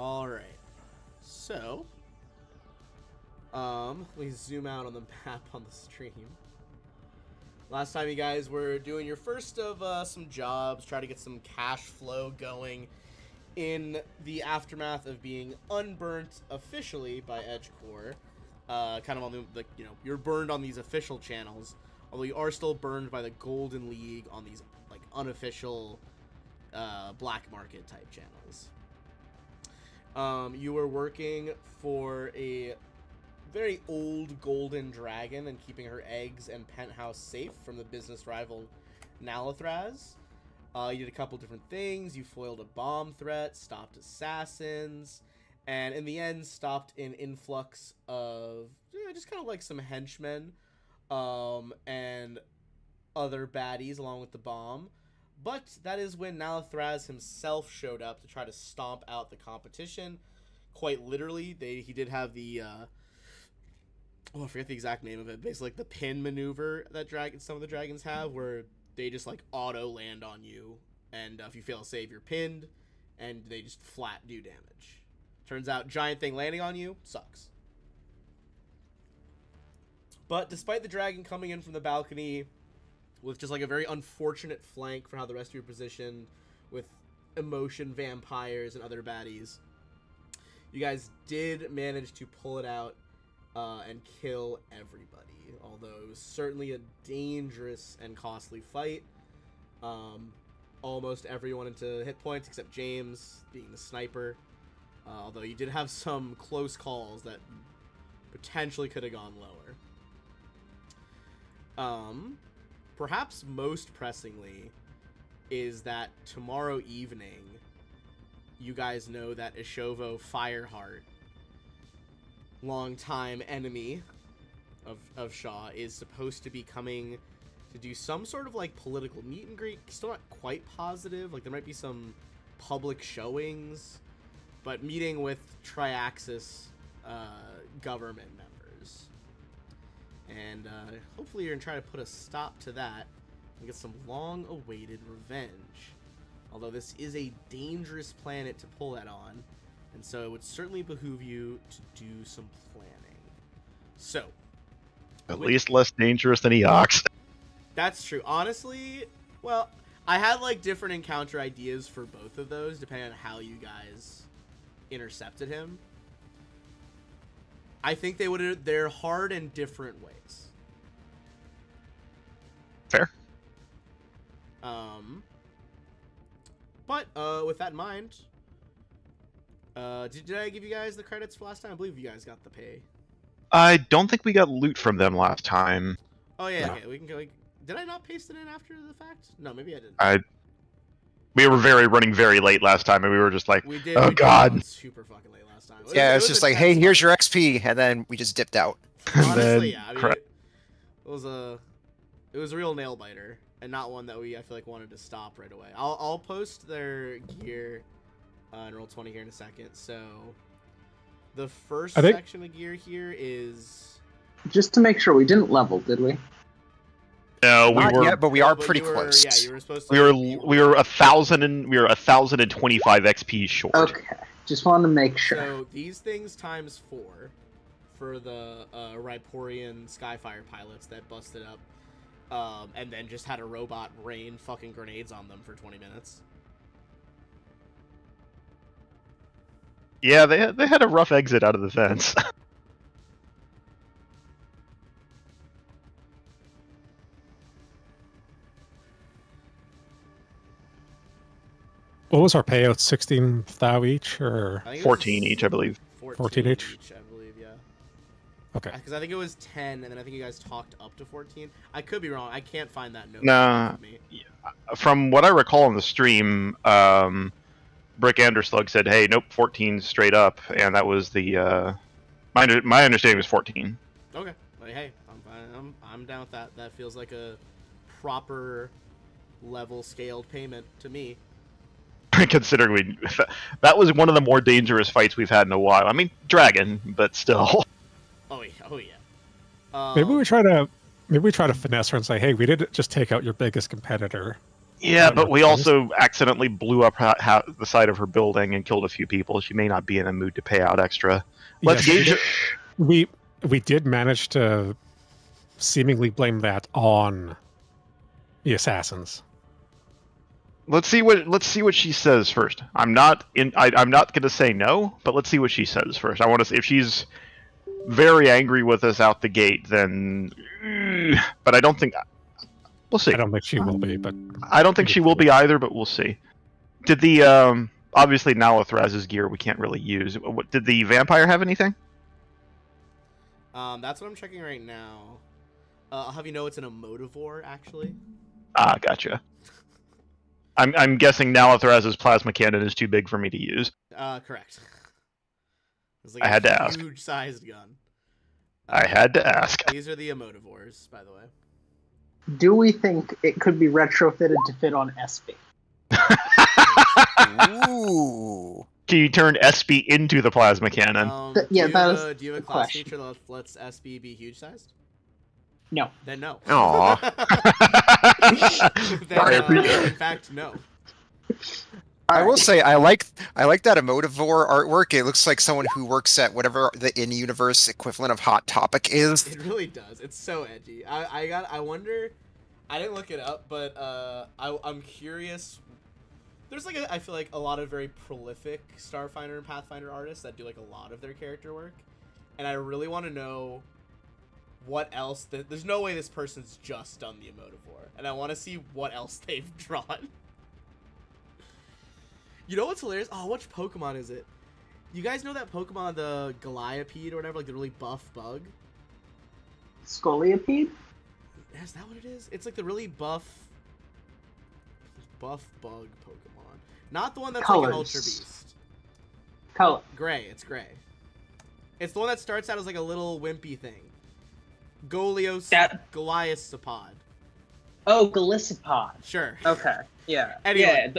All right. So, please zoom out on the map on the stream. Last time you guys were doing your first of some jobs, try to get some cash flow going in the aftermath of being unburnt officially by EdgeCore. Kind of on the you're burned on these official channels, although you are still burned by the Golden League on these like unofficial black market type channels. You were working for a very old golden dragon and keeping her eggs and penthouse safe from the business rival Nalathraz. You did a couple different things. You foiled a bomb threat, stopped assassins, and in the end stopped an influx of just kind of like some henchmen and other baddies along with the bomb. But that is when Nalathraz himself showed up to try to stomp out the competition. Quite literally, he did have the I forget the exact name of it. Basically, like the pin maneuver that some of the dragons have, where they just like auto land on you, and if you fail to save, you're pinned, and they just flat do damage. Turns out, giant thing landing on you sucks. But despite the dragon coming in from the balcony with just like a very unfortunate flank for how the rest of your position with emotion vampires and other baddies, you guys did manage to pull it out and kill everybody, although it was certainly a dangerous and costly fight. Almost everyone into hit points except James, being the sniper, although you did have some close calls that potentially could have gone lower. Perhaps most pressingly is that tomorrow evening you guys know that Ishovo Fireheart, longtime enemy of Shaw, is supposed to be coming to do some sort of like political meet and greet. Still not quite positive. Like there might be some public showings, but meeting with Triaxis government members. And hopefully you're gonna try to put a stop to that and get some long-awaited revenge. Although this is a dangerous planet to pull that on, and so it would certainly behoove you to do some planning. So, at least less dangerous than Eox. That's true. Honestly, well, I had like different encounter ideas for both of those, depending on how you guys intercepted him. I think they're hard in different ways. Fair. But with that in mind, did I give you guys the credits for last time? I believe you guys got the pay. I don't think we got loot from them last time. Oh yeah, no. Okay. We can go. Did I not paste it in after the fact? No, maybe I didn't. We were running very late last time, and we were just like, oh god, super fucking late last time. Yeah, it's just like, hey, here's your XP, and then we just dipped out. Honestly, yeah, I mean, it was a real nail biter, and not one that I feel like wanted to stop right away. I'll post their gear in Roll20 here in a second. So the first section of gear here is just to make sure we didn't level, did we? No, we were. Yet, but we are pretty close. Yeah, you were supposed to. We were 1,025 XP short. Okay, just wanted to make sure. So these things times 4 for the Riporian Skyfire pilots that busted up, and then just had a robot rain fucking grenades on them for 20 minutes. Yeah, they had a rough exit out of the fence. What was our payout? 16 thou each, or 14 each, I believe. 14 each, I believe, yeah. Okay. Because I think it was 10, and then I think you guys talked up to 14. I could be wrong. I can't find that note. Nah. From what I recall on the stream, Brick Anderslug said, "Hey, nope, 14 straight up," and that was the my understanding was 14. Okay. Like, hey, I'm down with that. That feels like a proper level scaled payment to me. Considering that was one of the more dangerous fights we've had in a while. I mean, dragon, but still. Oh yeah. Maybe we try to finesse her and say, "Hey, we didn't just take out your biggest competitor. Yeah, That but we makes sense. also accidentally blew up the side of her building and killed a few people. She may not be in a mood to pay out extra. Let's Yes, gauge. we did manage to seemingly blame that on the assassins. Let's see what she says first. I'm not going to say no, but let's see what she says first. I want to see if she's very angry with us out the gate. Then, but I don't think we'll see. I don't think she will be, but I don't think she will be either, but we'll see. Did the obviously Nalithraz's gear we can't really use. Did the vampire have anything? That's what I'm checking right now. I'll have you know it's an emotivore, actually. Ah, gotcha. I'm guessing Nalithraz's plasma cannon is too big for me to use. Correct. It's like I had to ask. Huge-sized gun. I had to ask. These are the emotivores, by the way. Do we think it could be retrofitted to fit on SB? Ooh. Can you turn SB into the plasma cannon? Yeah, do you have a class question. feature that lets SB be huge-sized? No. Then no. Aw. Then, in fact, no. I will say I like that emotivore artwork. It looks like someone who works at whatever the in-universe equivalent of Hot Topic is. It really does. It's so edgy. I wonder. I didn't look it up, but I'm curious. There's like I feel like a lot of very prolific Starfinder and Pathfinder artists that do like a lot of their character work, and I really want to know what else. There's no way this person's just done the emotivore, and I want to see what else they've drawn. You know what's hilarious? Oh, which Pokemon is it? You guys know that Pokemon, the Goliapede or whatever, like the really buff bug? Scoliapede? Is that what it is? It's like the really buff bug Pokemon. Not the one that's like an Colors. Ultra Beast. Color. Gray, it's gray. It's the one that starts out as like a little wimpy thing. Goliathopod. Oh, Golisopod. Sure. Okay. Yeah. Anyway.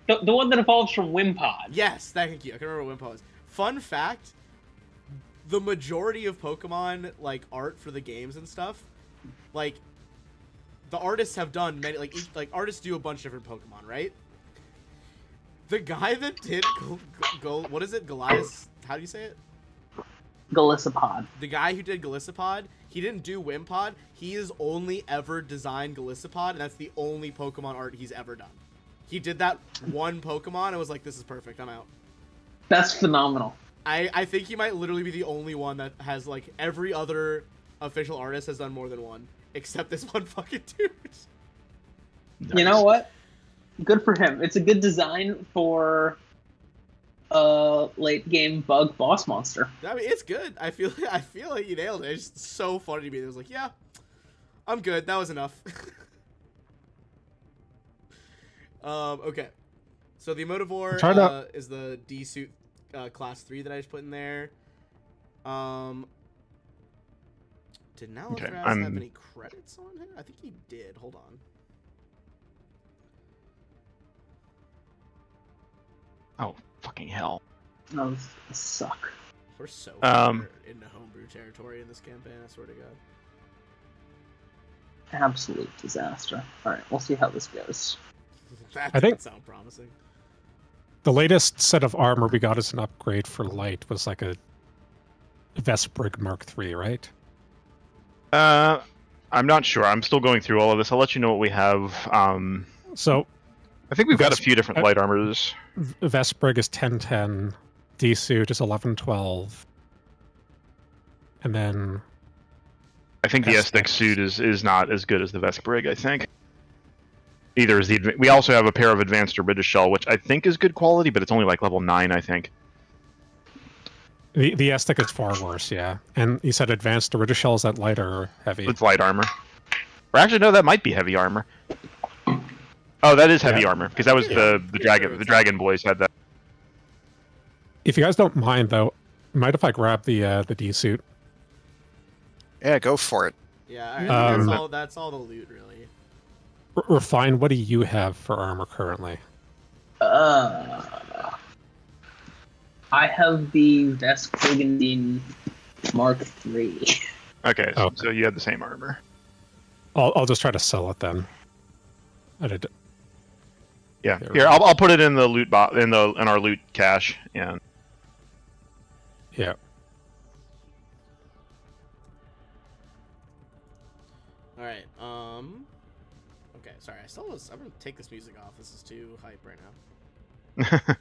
Yeah. The one that evolves from Wimpod. Yes, thank you. I can remember what Wimpod was. Fun fact, the majority of Pokemon, like, art for the games and stuff, like, the artists have done many, like, artists do a bunch of different Pokemon, right? The guy that did, what is it, Goliath, how do you say it? Golisopod. The guy who did Golisopod, he didn't do Wimpod. He has only ever designed Golisopod, and that's the only Pokemon art he's ever done. He did that one Pokemon and was like, this is perfect, I'm out. That's phenomenal. I think he might literally be the only one that has, like, every other official artist has done more than one, except this one fucking dude. Nice. You know what? Good for him. It's a good design for late game bug boss monster. I mean, it's good. I feel like he nailed it. It's just so funny to me. It was like, yeah, I'm good. That was enough. Okay. So the Emotivore is the D-suit class 3 that I just put in there. Did Nalithraz have any credits on him? I think he did. Hold on. Oh, fucking hell. Those suck. We're so far into homebrew territory in this campaign, I swear to God. Absolute disaster. Alright, we'll see how this goes. That I think- doesn't sound promising. the latest set of armor we got as an upgrade for light was like a Vesprig Mark III, right? I'm not sure. I'm still going through all of this. I'll let you know what we have. So I think we've got a few different light armors. Vesprig is 1010, D-suit is 1112, and then I think the Estic suit is not as good as the Vesprig, I think. Neither is the... We also have a pair of Advanced Iridishell, which I think is good quality, but it's only like level 9, I think. the Estic is far worse, yeah. And you said Advanced Iridishell, is that light or heavy? It's light armor. Or actually, no, that might be heavy armor. Oh, that is heavy armor, because that was the Dragon Boys had that. If you guys don't mind, though, mind if I grab the D-suit? Yeah, go for it. Yeah, all right, Um, that's all the loot, really. Refine, what do you have for armor currently? I have the Vesprigandine Mark III. Okay, so you had the same armor. I'll just try to sell it then. Yeah. There we Here, go. I'll put it in the loot box in our loot cache. And Yeah. All right. Okay. Sorry. I'm gonna take this music off. This is too hype right now.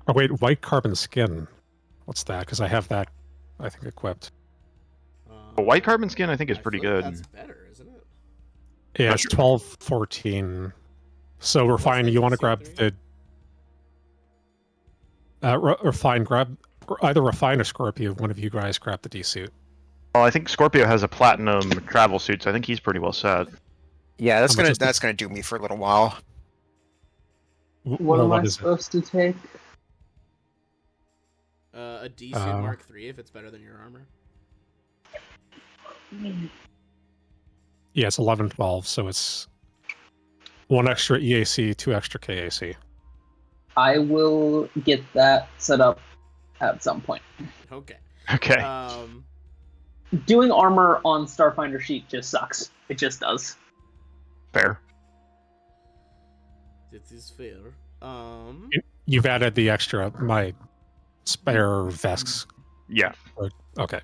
Oh wait, white carbon skin. What's that? Because I have that, I think, equipped. a white carbon skin, I think, is I pretty feel like good. that's better, isn't it? Yeah, Not it's sure. 1214. So What's refine. the You want to EC grab three? the refine. Grab either refine or Scorpio. One of you guys grab the D suit. Well, I think Scorpio has a platinum travel suit, so I think he's pretty well set. Yeah, How much is that's gonna do me for a little while. What am I is it? supposed to take? A D suit Mark III if it's better than your armor. Yeah, it's 1112. So it's 1 extra EAC, 2 extra KAC. I will get that set up at some point. Okay. Okay. Doing armor on Starfinder sheet just sucks. It just does. Fair. This is fair. You've added the extra my spare vests. Yeah. Okay.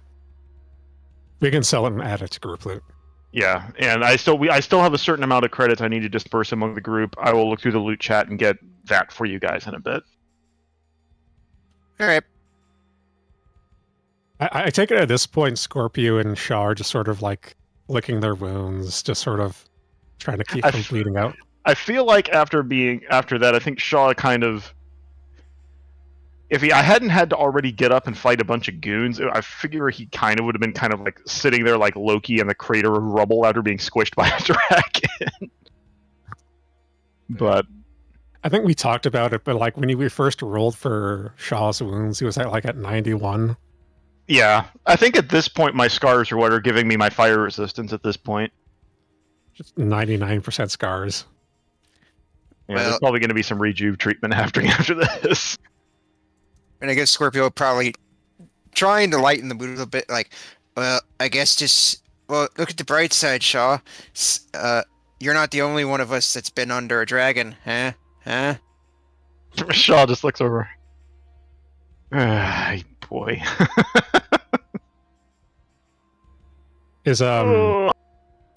We can sell it and add it to group loot. Yeah, and I still have a certain amount of credits I need to disperse among the group. I will look through the loot chat and get that for you guys in a bit. All right. I take it at this point, Scorpio and Shaw are just sort of like licking their wounds, just sort of trying to keep them bleeding out. I feel like after that, I think Shaw kind of, I hadn't had to already get up and fight a bunch of goons, I figure he kind of would have been kind of like sitting there like Loki in the crater of rubble after being squished by a dragon. But I think we talked about it, but like when we first rolled for Shaw's wounds, he was at 91. yeah, I think at this point my scars are what are giving me my fire resistance at this point. Just 99% scars. Yeah, Well- there's probably going to be some rejuve treatment after this. And I guess Scorpio probably trying to lighten the mood a little bit. Like, well, I guess look at the bright side, Shaw. You're not the only one of us that's been under a dragon, huh? Huh? Shaw just looks over. Boy. Is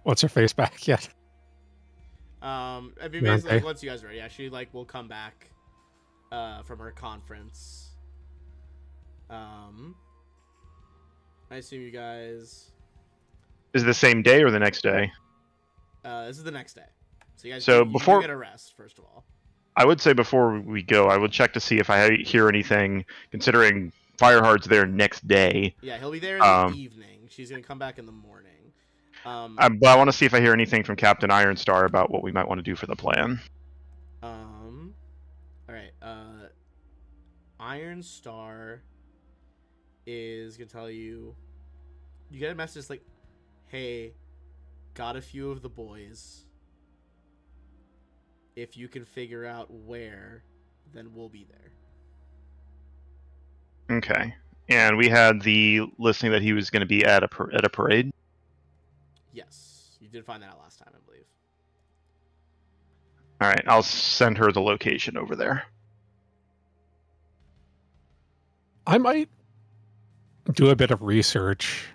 what's her face back yet? I mean, Yeah, basically, okay. once you guys are ready, she will come back from her conference. I assume you guys. Is it the same day or the next day? This is the next day, so you guys. So you before- get a rest first of all. I would say before we go, I would check to see if I hear anything, considering Fireheart's there next day. Yeah, he'll be there in the evening. She's gonna come back in the morning. But I want to see if I hear anything from Captain Ironstar about what we might want to do for the plan. All right. Iron Star is gonna tell you. You get a message like, "Hey, got a few of the boys. If you can figure out where, then we'll be there." Okay. And we had the listing that he was going to be at a parade. Yes, you did find that out last time, I believe. All right, I'll send her the location over there. I might do a bit of research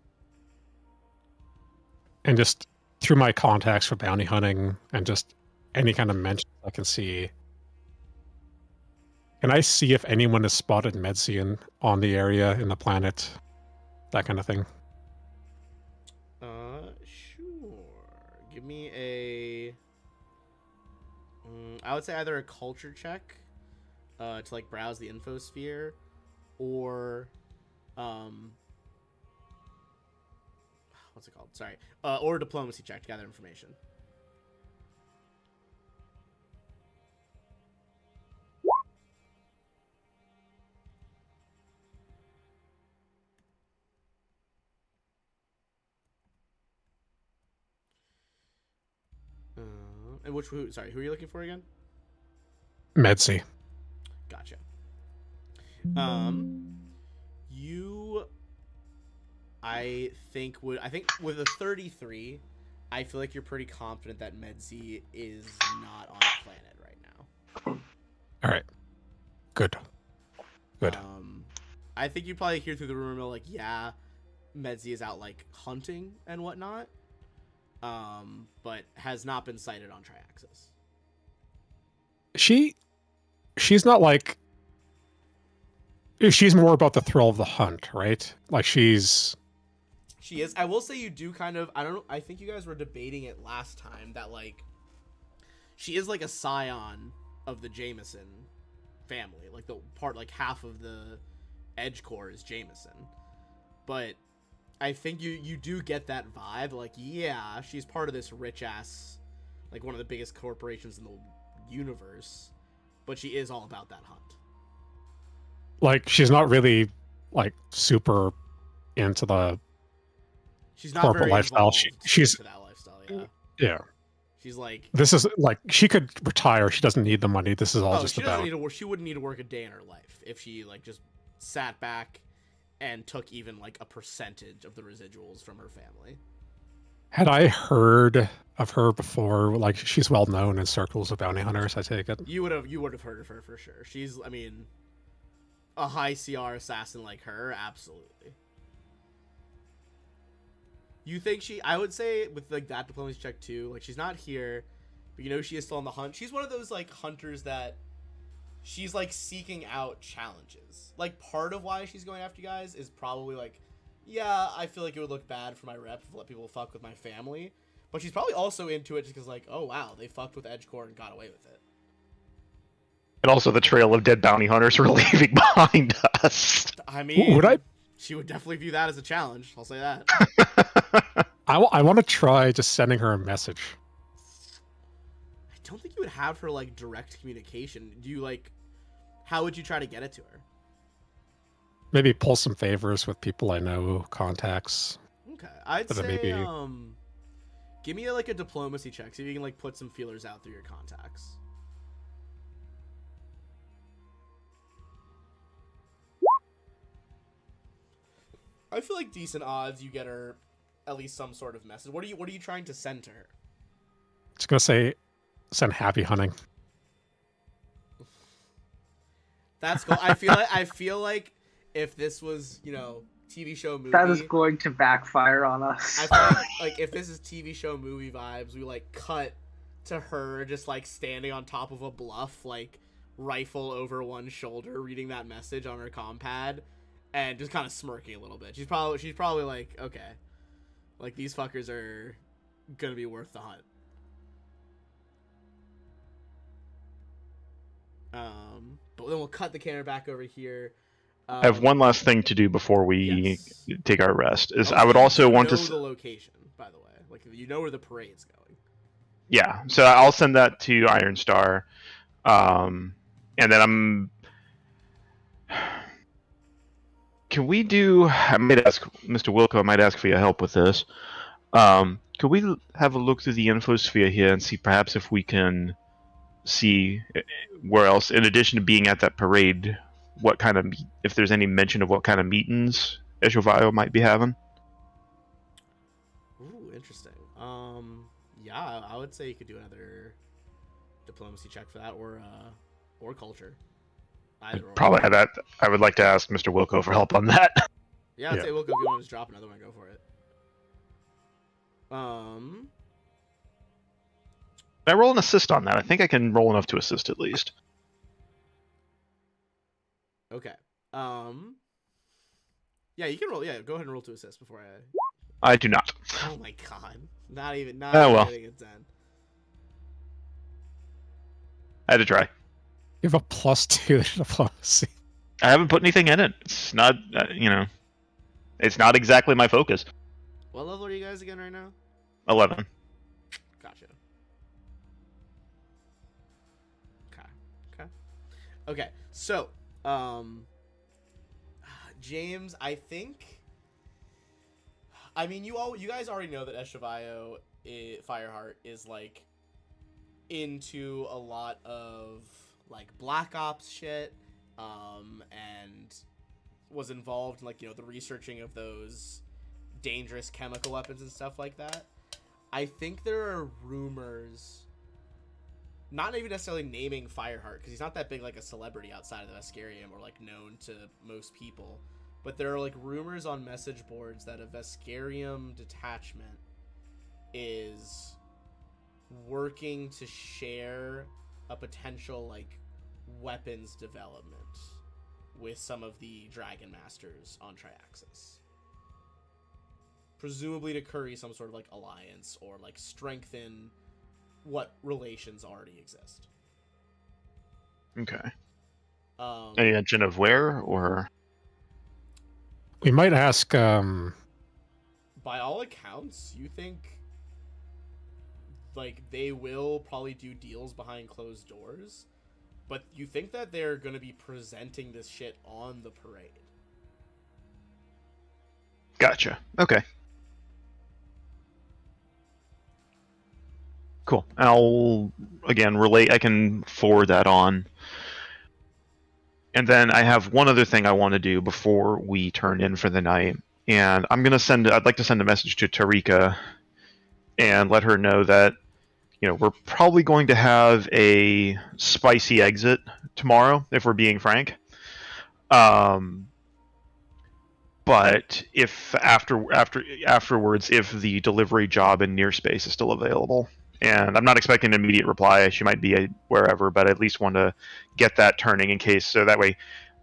and just through my contacts for bounty hunting and just any kind of mention I can see. Can I see if anyone has spotted Medsian on the area in the planet? That kind of thing. Sure. Give me a. I would say either a culture check, to like browse the infosphere, or, what's it called? Sorry, or a diplomacy check to gather information. And who are you looking for again? Medsi. Gotcha. I think with a 33, I feel like you're pretty confident that Medzi is not on the planet right now. All right. Good. Good. I think you probably hear through the rumor mill, like, yeah, Medzi is out, like, hunting and whatnot, but has not been sighted on Triaxis. She's not like... She's more about the thrill of the hunt, right? Like, She is. I will say you do kind of... I don't know. I think you guys were debating it last time that, like, she is, like, a scion of the Jameson family. Like, the part, like, half of the Edge core is Jameson. But I think you do get that vibe. Like, yeah, she's part of this rich-ass, like, one of the biggest corporations in the universe. But she is all about that hunt. Like, she's not really, like, super into the She's not corporate very lifestyle. involved She's into that lifestyle, yeah. Yeah. She's like... This is, like, she could retire. She doesn't need the money. This is all just she about... doesn't need to work. She wouldn't need to work a day in her life if she, like, just sat back and took even, like, a percentage of the residuals from her family. Had I heard of her before? Like, she's well known in circles of bounty hunters, I take it. You would have heard of her for sure. She's, I mean, a high CR assassin like her, absolutely. You think I would say with, like, that diplomacy check too, like, she's not here, but you know she is still on the hunt. She's one of those, like, hunters that she's, like, seeking out challenges. Like, part of why she's going after you guys is probably, like, yeah, I feel like it would look bad for my rep to let people fuck with my family. But she's probably also into it just because, like, oh, wow, they fucked with Edgecore and got away with it. And also the trail of dead bounty hunters we're leaving behind us. I mean, Would I? She would definitely view that as a challenge. I'll say that. I want to try just sending her a message. I don't think you would have her, like, direct communication. Do you, like... How would you try to get it to her? Maybe pull some favors with people I know, contacts. Okay. I'd say, maybe... give me, like, a diplomacy check. See if you can, like, put some feelers out through your contacts. I feel like decent odds you get her at least some sort of message. What are you trying to send to her? Just gonna say, send happy hunting. That's cool. I feel like if this was, you know, TV show movie, That is going to backfire on us. I feel like if this is TV show movie vibes, we, like, cut to her just, like, standing on top of a bluff, like, rifle over one shoulder, reading that message on her compad, and just kind of smirking a little bit. She's probably like, okay, like, these fuckers are gonna be worth the hunt. But then we'll cut the camera back over here. I have one last thing to do before we Yes. take our rest. I would also want to... the location, by the way. Like, you know where the parade's going. Yeah, so I'll send that to Iron Star. And then can we do... I might ask Mr. Wilco, I might ask for your help with this. Could we have a look through the infosphere here and see perhaps if we can see where else, in addition to being at that parade, what kind of, if there's any mention of what kind of meetings Eshovio might be having? Ooh, interesting. Yeah, I would say you could do another diplomacy check for that, or culture. Either or. Probably that. I would like to ask Mr. Wilco for help on that. Yeah, I'd say Wilco, if you want to just drop another one, go for it. Can I roll an assist on that? I think I can roll enough to assist at least. Okay. Yeah, you can roll. Yeah, go ahead and roll to assist before I do not. Oh my god. Not even getting a 10. I had to try. You have a +2 to diplomacy. I haven't put anything in it. It's not, it's not exactly my focus. What level are you guys again right now? 11. Gotcha. Okay. So, James, I think. I mean, you guys already know that Eshovio Fireheart is, like, into a lot of, like, Black Ops shit, and was involved in, like, you know, the researching of those dangerous chemical weapons and stuff like that. I think there are rumors, not even necessarily naming Fireheart, because he's not that big like a celebrity outside of the Vescarium or like known to most people. But there are like rumors on message boards that a Vescarium detachment is working to share a potential like weapons development with some of the Dragon Masters on Triaxis. Presumably to curry some sort of like alliance or like strengthen what relations already exist. Okay. Any mention of where, or We might ask. By all accounts, you think like they will probably do deals behind closed doors, but you think that they're going to be presenting this shit on the parade. Gotcha. Okay. Cool. I'll again relate. I can forward that on. And then I have one other thing I want to do before we turn in for the night. And I'm gonna send. I'd like to send a message to Tarika and let her know that, you know, we're probably going to have a spicy exit tomorrow, if we're being frank. But if afterwards, if the delivery job in near space is still available, and I'm not expecting an immediate reply, she might be wherever, but I at least want to get that turning in case, so that way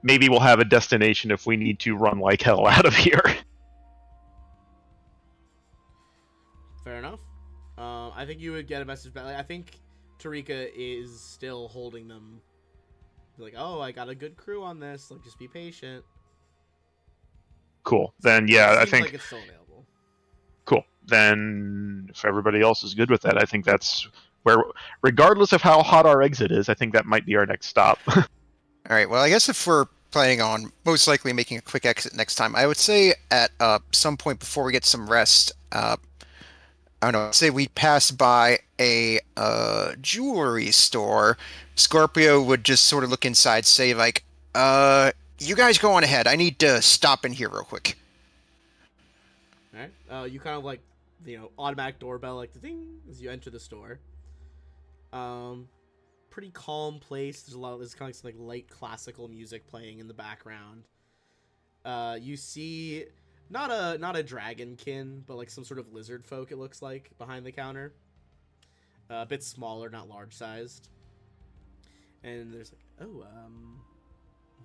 maybe we'll have a destination if we need to run like hell out of here. Fair enough. I think you would get a message back. Like, I think Tarika is still holding them. Like, oh, I got a good crew on this. Like, just be patient. Cool. Then yeah, I think like it's still available. Cool. Then if everybody else is good with that, I think that's where, regardless of how hot our exit is, I think that might be our next stop. All right. Well, I guess if we're planning on most likely making a quick exit next time, I would say at some point before we get some rest, I don't know, say we pass by a jewelry store. Scorpio would just sort of look inside, say like, you guys go on ahead. I need to stop in here real quick. All right. You kind of like, you know, automatic doorbell, like the ding as you enter the store. Pretty calm place. There's kind of some like light classical music playing in the background. You see not a dragonkin, but like some sort of lizard folk. It looks like behind the counter. A bit smaller, not large sized. And there's like, oh,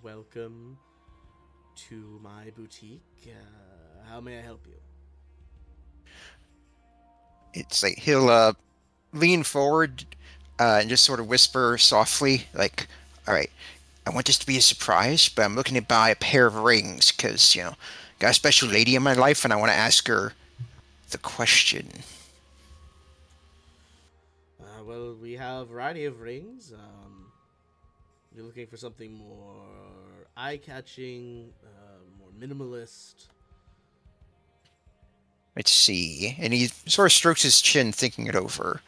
welcome to my boutique. How may I help you? It's like he'll lean forward and just sort of whisper softly, like, all right, I want this to be a surprise, but I'm looking to buy a pair of rings because, you know, got a special lady in my life and I want to ask her the question. Well, we have a variety of rings. You're looking for something more eye-catching, more minimalist. Let's see. And he sort of strokes his chin, thinking it over.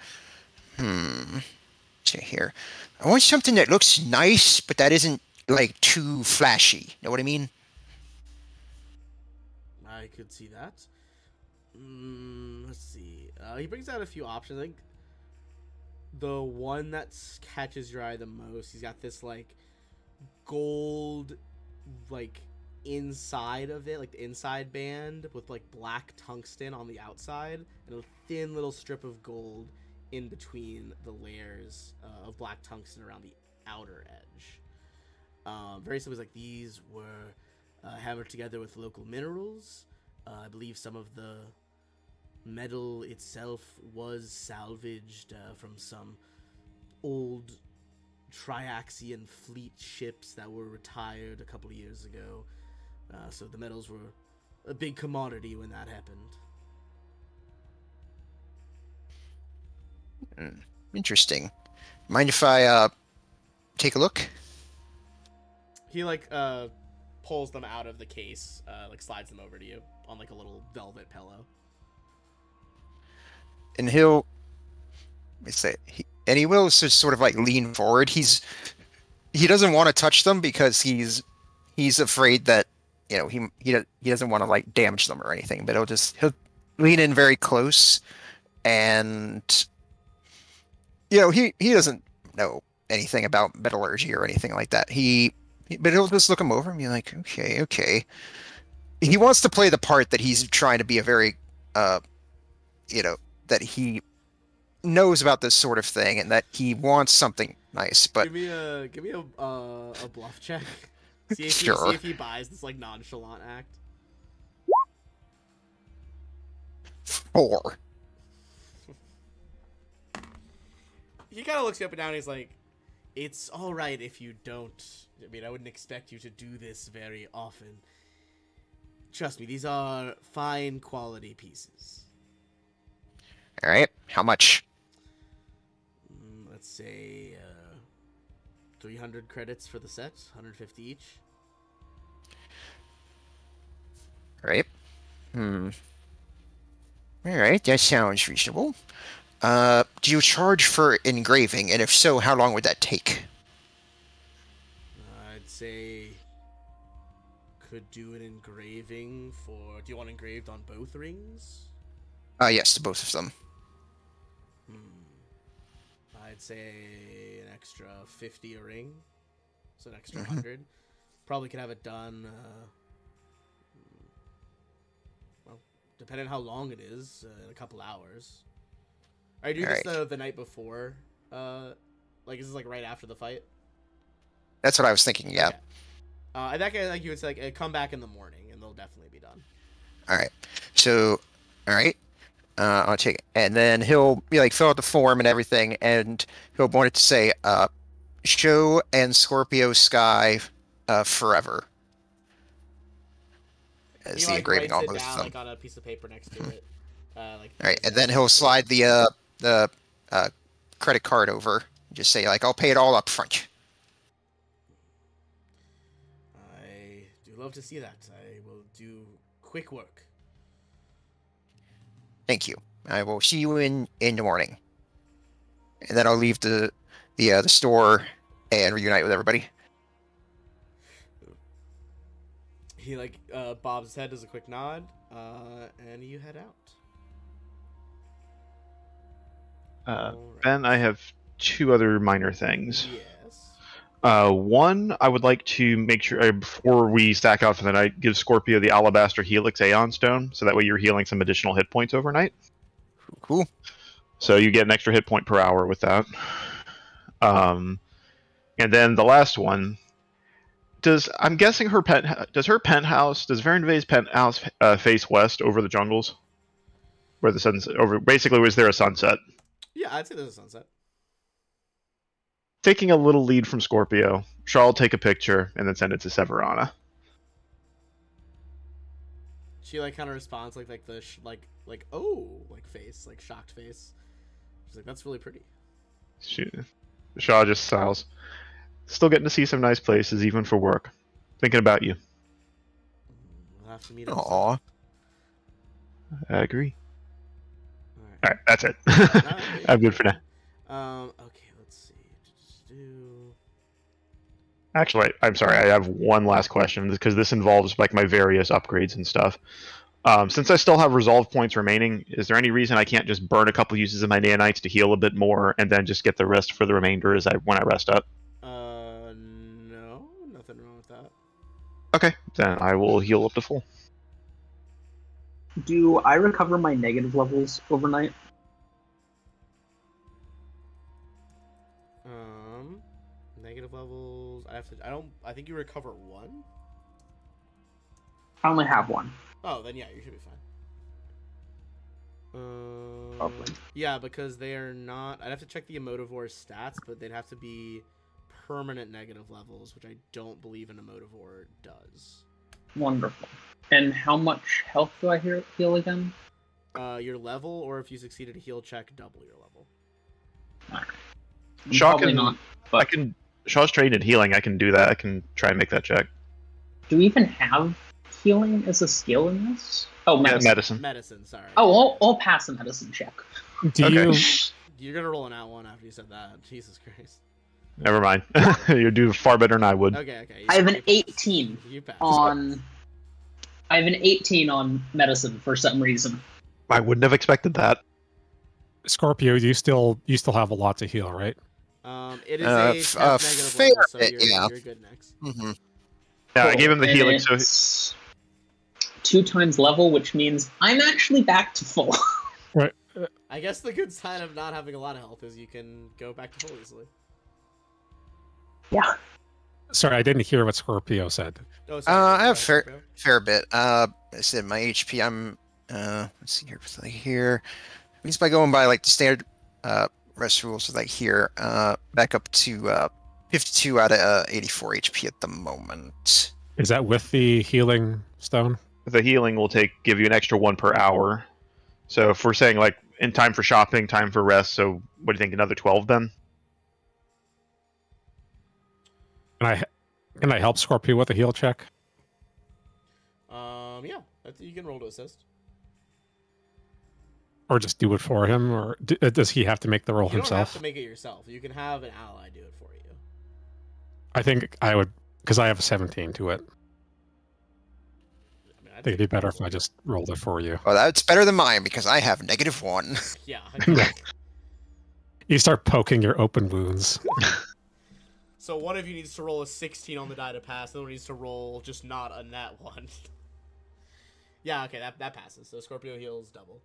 See here. I want something that looks nice, but that isn't, like, too flashy. Know what I mean? I could see that. Let's see. He brings out a few options. I think the one that catches your eye the most, he's got this, like, gold, like, inside of it, like the inside band with like black tungsten on the outside and a thin little strip of gold in between the layers of black tungsten around the outer edge. Very simple. Like these were hammered together with local minerals. I believe some of the metal itself was salvaged from some old Triaxian fleet ships that were retired a couple of years ago. So the metals were a big commodity when that happened. Interesting. Mind if I take a look? He like pulls them out of the case, like slides them over to you on like a little velvet pillow. And he will just sort of like lean forward. He doesn't want to touch them because he's afraid that, you know, he doesn't want to like damage them or anything, but he'll lean in very close and he doesn't know anything about metallurgy or anything like that. But he'll just look him over and be like, okay. He wants to play the part that he's trying to be a very, that he knows about this sort of thing and that he wants something nice. But give me a bluff check. See if he buys this like nonchalant act. 4. He kind of looks you up and down. And he's like, "It's all right if you don't. I mean, I wouldn't expect you to do this very often. Trust me, these are fine quality pieces." All right, how much? Let's say 300 credits for the set, 150 each. All right. All right, that sounds reasonable. Do you charge for engraving, and if so, how long would that take? I'd say could do an engraving for. Do you want engraved on both rings? Yes, to both of them. I'd say an extra 50 a ring, so an extra 100. Probably could have it done. Well, depending on how long it is, in a couple hours. Are you doing this the night before? Like is this like right after the fight? That's what I was thinking. Yeah. Okay. In that case, like you would say, like, come back in the morning, and they'll definitely be done. All right. So, all right. I'll take it, and then he'll fill out the form and everything, and he'll want it to say, "Show and Scorpio Sky, forever." As the engraving on both of them. Like on a piece of paper next to it. All right, and then he'll slide the credit card over. Just say I'll pay it all up front. I do love to see that. I will do quick work. Thank you. I will see you in the morning. And then I'll leave the store and reunite with everybody. He bobs his head, does a quick nod, and you head out. Ben, I have 2 other minor things. Yes. One, I would like to make sure, before we stack out for the night, give Scorpio the Alabaster Helix Aeon Stone, so that way you're healing some additional hit points overnight. Cool. So you get an extra hit point per hour with that. And then the last one, I'm guessing does Verenve's penthouse face west over the jungles? Where the sun's basically, was there a sunset? Yeah, I'd say there's a sunset. Taking a little lead from Scorpio, Shaw will take a picture and then send it to Severana. She kind of responds the face, shocked face. She's like, "That's really pretty." Shaw just sighs. Still getting to see some nice places, even for work. Thinking about you. We'll have to meet up. Aww. I agree. All right, that's it. I'm good for now. Okay, let's see. Actually, I'm sorry. I have one last question because this involves my various upgrades and stuff. Since I still have resolve points remaining, is there any reason I can't just burn a couple uses of my nanites to heal a bit more, and then just get the rest for the remainder when I rest up? No, nothing wrong with that. Okay, then I will heal up to full. Do I recover my negative levels overnight? Negative levels. I think you recover 1. I only have 1. Oh, then yeah, you should be fine. Probably. Yeah, because they are not. I'd have to check the Emotivore stats, but they'd have to be permanent negative levels, which I don't believe an Emotivore does. Wonderful. And how much health do I heal again? Your level, or if you succeeded a heal check, double your level. Alright. Shaw Probably not. But Shaw's trained in healing. I can do that. I can try and make that check. do we even have healing as a skill in this? Oh, medicine. Yeah, medicine. Medicine, sorry. Oh, I'll pass a medicine check. Do Okay. you? You're gonna roll an out one after you said that. Jesus Christ. Never mind. You do far better than I would. Okay. I have an 18 You pass. on. I have an 18 on medicine for some reason. I wouldn't have expected that. Scorpio, you still have a lot to heal, right? It is a temp negative fair level, so bit, yeah. you're good next. Mm-hmm. Yeah, I gave him the And healing, so it's 2 times level, which means I'm actually back to full. Right. I guess the good sign of not having a lot of health is you can go back to full easily. Yeah. Sorry, I didn't hear what Scorpio said. Oh, sorry, I have sorry, Scorpio. fair bit. I said my HP. I'm let's see here, like here. At least by going by like the standard rest rules, so like here, back up to 52 out of 84 HP at the moment. Is that with the healing stone? the healing will give you an extra 1 per hour. So if we're saying like in time for shopping, time for rest, so what do you think? Another 12 then? Can I help Scorpio with a heal check? Yeah, you can roll to assist. Or just do it for him? Or does he have to make the roll You don't himself? have to make it yourself. You can have an ally do it for you. I think I would, because I have a 17 to it. I mean, I think it'd be better if I just rolled it for you. Well, that's better than mine because I have -1. Yeah. You start poking your open wounds. So one of you needs to roll a 16 on the die to pass. The other one needs to roll just not a nat 1. Yeah, okay, that passes. So Scorpio heals double.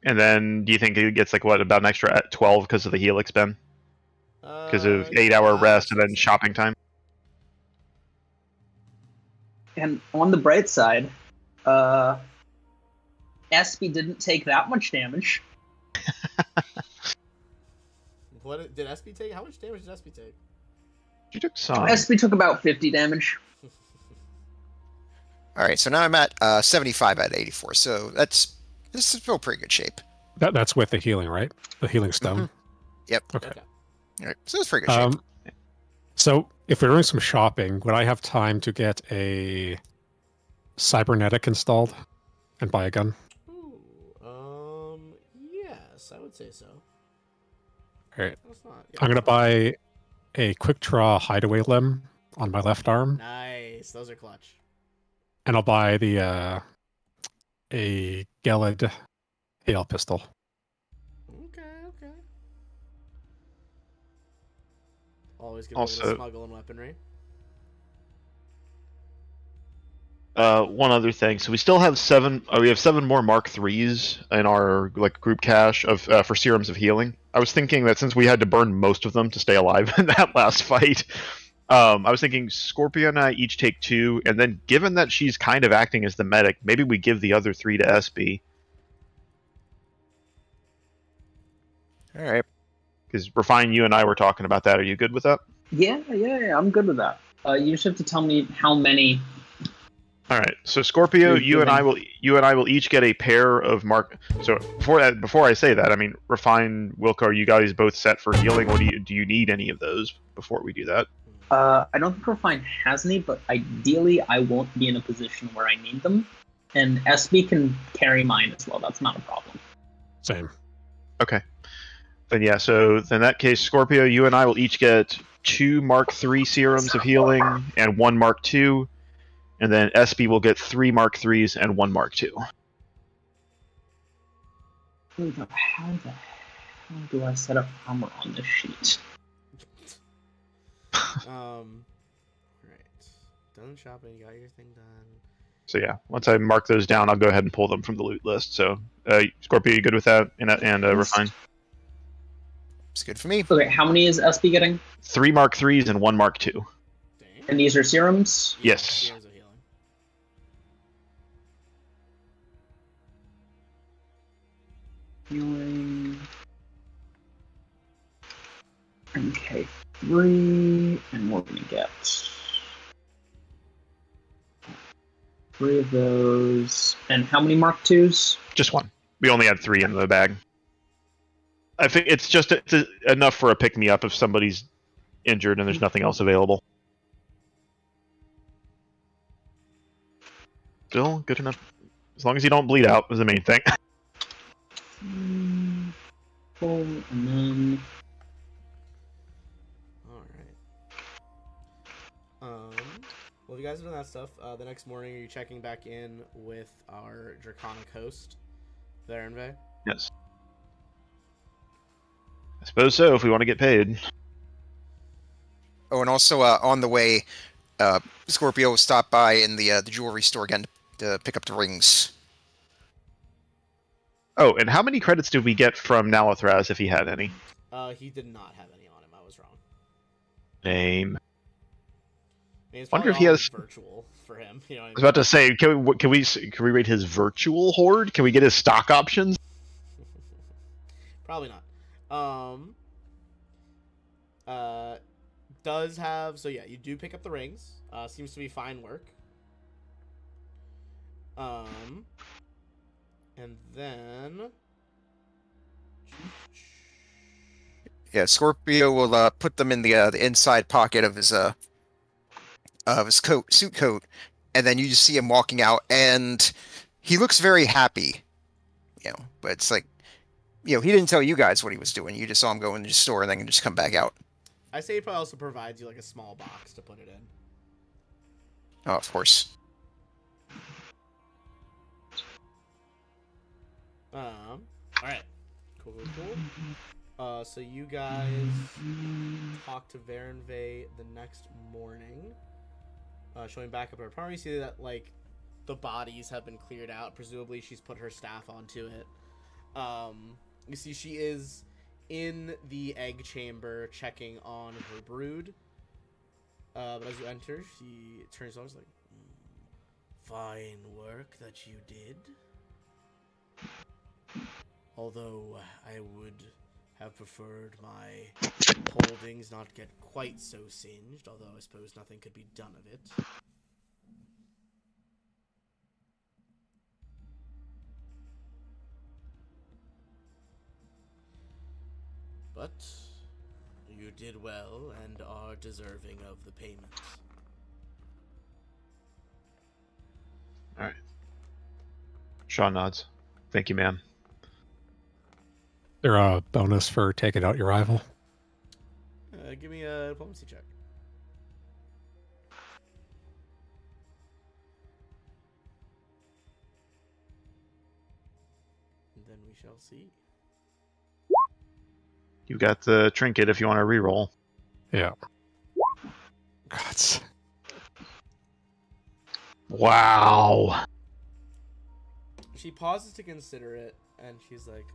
And then do you think it gets like what, about an extra 12 because of the heal expend? Because of 8-hour rest and then shopping time? And on the bright side, Espy didn't take that much damage. What did Espy take? How much damage did Espy take? You took some. Espy took about 50 damage. All right, so now I'm at 75 out of 84. So this is still pretty good shape. That's with the healing, right? The healing stone. Mhm. Yep. Okay. All right, so it's pretty good shape. So if we're doing some shopping, would I have time to get a cybernetic installed and buy a gun? Ooh, yes, I would say so. All right. That's not, I'm gonna buy a quick draw hideaway limb on my left arm, Nice, those are clutch. and I'll buy a Gelid hail pistol. Okay. Always good Also- to smuggle in weaponry. One other thing. So we still have 7. We have 7 more Mark IIIs in our like group cache of for serums of healing. I was thinking that since we had to burn most of them to stay alive in that last fight, I was thinking Scorpio and I each take 2, and then given that she's kind of acting as the medic, maybe we give the other 3 to SB. All right. Because Refine, you and I were talking about that. Are you good with that? Yeah, I'm good with that. You just have to tell me how many. All right. So Scorpio, You're you and I will each get a pair of Mark. So before I say that, I mean, Refine, Wilco, are you guys both set for healing, or do you need any of those before we do that? I don't think Refine has any, but ideally I won't be in a position where I need them. And SB can carry mine as well. That's not a problem. Same. Okay. Then yeah. So in that case, Scorpio, you and I will each get 2 Mark III serums of healing and 1 Mark II. And then SB will get 3 Mark IIIs and 1 Mark II. How the hell do I set up armor on this sheet? Right. Done shopping, you got your thing done. So yeah, once I mark those down, I'll go ahead and pull them from the loot list. So Scorpio, you good with that? And Refine? It's good for me. Okay, how many is SB getting? 3 Mark IIIs and 1 Mark II. Dang. And these are serums? Yes. Serums of healing. Healing. Okay, 3, and we're gonna get 3 of those. And how many Mark IIs? Just 1. We only had 3 in the bag. I think it's just enough for a pick-me-up if somebody's injured and there's nothing else available. Still good enough. As long as you don't bleed out is the main thing. Full, and then Alright. Well, if you guys are doing that stuff, the next morning are you checking back in with our Draconic host? Varenve? Yes. I suppose so, if we want to get paid. Oh, and also on the way, Scorpio will stop by in the jewelry store again to pick up the rings. Oh, and how many credits did we get from Nalathraz if he had any? He did not have any on him. I was wrong. Name. I mean, it's Wonder probably if he all has. virtual for him. You know what I I was about to say, can we rate his virtual hoard? Can we get his stock options? Probably not. Does have, so yeah, you do pick up the rings. Seems to be fine work. And then Yeah, Scorpio will put them in the inside pocket of his suit coat, and then you just see him walking out, and he looks very happy. You know, but it's like, he didn't tell you guys what he was doing. You just saw him go in the store and then just come back out. I say he probably also provides you like a small box to put it in. Oh, of course. All right, cool. So you guys talk to Varenve the next morning. Showing back up her apartment, you see that like the bodies have been cleared out. Presumably, she's put her staff onto it. You see she is in the egg chamber checking on her brood. But as you enter, she turns on. She's like, "Fine work that you did. Although I would have preferred my holdings not get quite so singed, although I suppose nothing could be done of it." But you did well and are deserving of the payment. Alright. Shaw nods. Thank you, ma'am. There a bonus for taking out your rival? Give me a diplomacy check. And then we shall see. You got the trinket if you want to reroll. Yeah. God. Wow. She pauses to consider it, and she's like,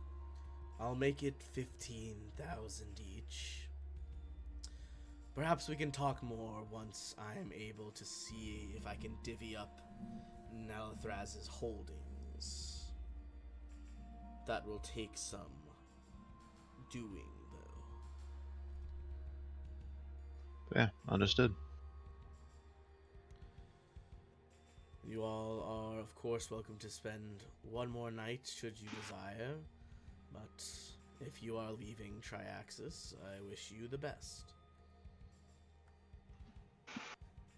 "I'll make it 15,000 each. Perhaps we can talk more once I'm able to see if I can divvy up Nalathraz's holdings. That will take some doing, though." Yeah, understood. You all are, of course, welcome to spend one more night should you desire, but if you are leaving Triaxis, I wish you the best.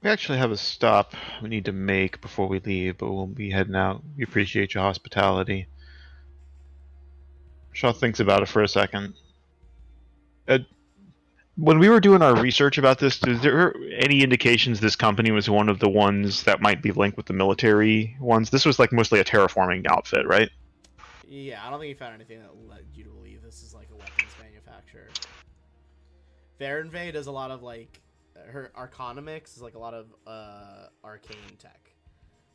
We actually have a stop we need to make before we leave, but we'll be heading out. We appreciate your hospitality. Shaw thinks about it for a second. When we were doing our research about this, is there any indications this company was one of the ones that might be linked with the military ones? This was like mostly a terraforming outfit, right? Yeah, I don't think you found anything that led you to believe this is like a weapons manufacturer. Varenve does a lot of like, her Arcanomix is like a lot of arcane tech.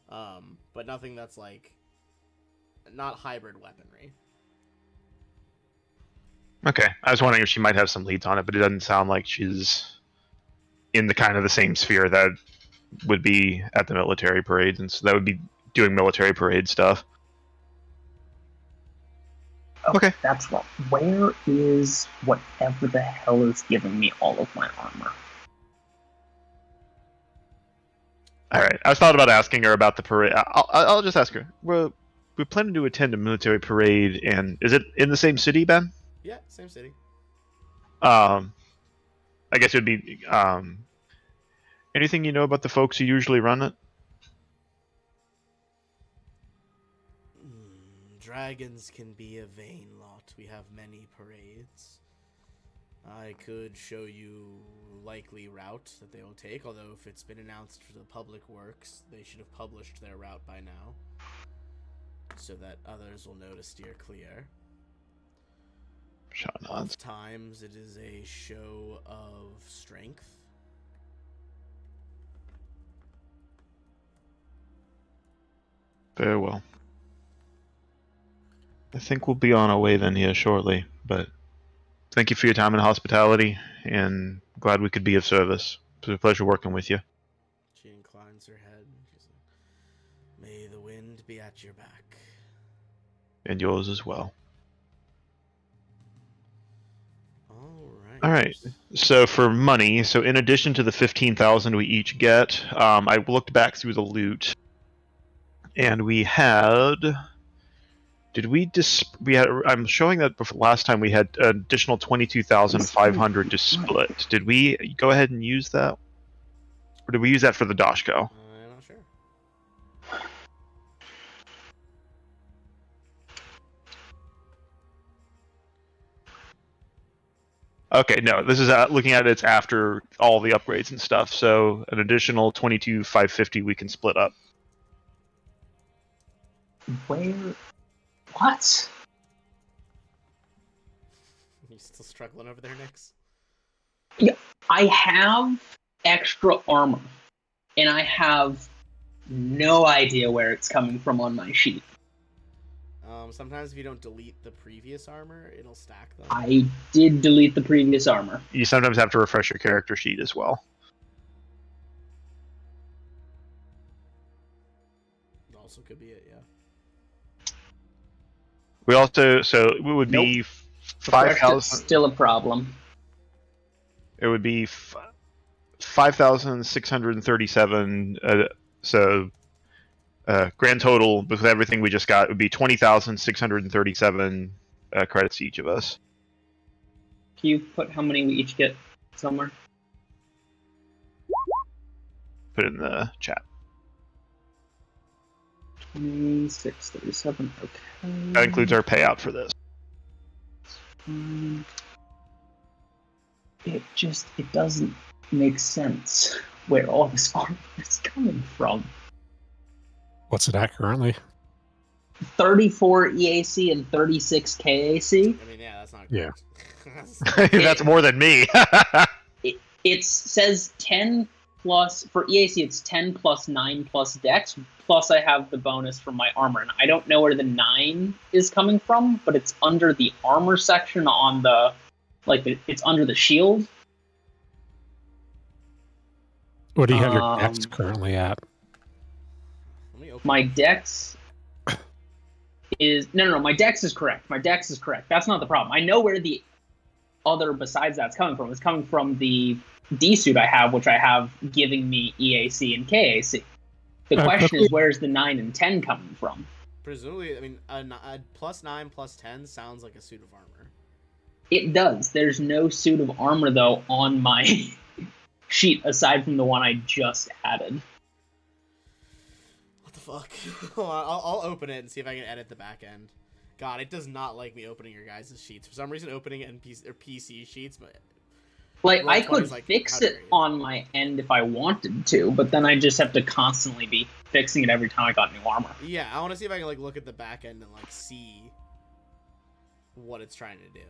But nothing that's like, not hybrid weaponry. Okay, I was wondering if she might have some leads on it, but it doesn't sound like she's in the kind of the same sphere that would be at the military parades, and so that would be doing military parade stuff. Oh, Okay. That's wrong. Where is whatever the hell is giving me all of my armor? All right, I was thought about asking her about the parade. I'll just ask her. We're planning to attend a military parade, and is it in the same city, Ben? Yeah, same city. I guess it would be anything you know about the folks who usually run it? Dragons can be a vain lot. We have many parades. I could show you likely route that they will take, although if it's been announced for the public works, they should have published their route by now. so that others will know to steer clear. Shot nods. Oftentimes it is a show of strength. Very well. I think we'll be on our way then here shortly, but thank you for your time and hospitality, and glad we could be of service. It was a pleasure working with you. She inclines her head. She's like, may the wind be at your back. And yours as well. All right. So for money, so in addition to the 15,000 we each get, I looked back through the loot, and we had. Did we we had? I'm showing that before, last time we had an additional 22,500 to split. Did we go ahead and use that, or did we use that for the Doshko? I'm not sure. Okay, no. This is looking at it's after all the upgrades and stuff. So an additional 22,550 we can split up. Where? What? You still struggling over there, Nix? Yeah, I have extra armor, and I have no idea where it's coming from on my sheet. Sometimes if you don't delete the previous armor, it'll stack them. I did delete the previous armor. You sometimes have to refresh your character sheet as well. Also could be it, yeah. We also, so it would be 5,000. Still a problem. It would be 5,637. So grand total with everything we just got would be 20,637 credits to each of us. Can you put how many we each get somewhere? Put it in the chat. 2637. Okay. That includes our payout for this. It doesn't make sense where all this armor is coming from. What's it at currently? 34 EAC and 36 KAC. I mean, yeah, that's not Yeah. good. That's more than me. It says 10 plus, for EAC it's 10 plus 9 plus dex, plus I have the bonus from my armor. And I don't know where the 9 is coming from, but it's under the armor section on the, it's under the shield. What do you have your dex currently at? My dex is my dex is correct. My dex is correct. That's not the problem. I know where the other besides that's coming from. It's coming from the D suit I have, which I have giving me EAC and KAC. The question is, where's the 9 and 10 coming from? Presumably, I mean, a plus 9 plus 10 sounds like a suit of armor. It does. There's no suit of armor though on my sheet aside from the one I just added. What the fuck? I'll open it and see if I can edit the back end. God, it does not like me opening your guys' sheets. For some reason, opening it in PC sheets, but I could fix it on my end if I wanted to, but then I just have to constantly be fixing it every time I got new armor. Yeah, I want to see if I can look at the back end and see what it's trying to do.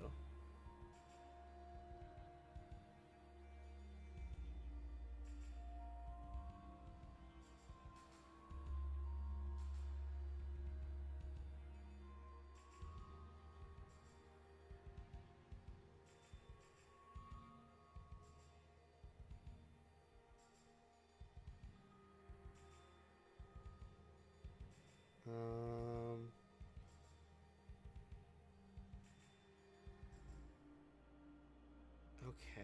Okay.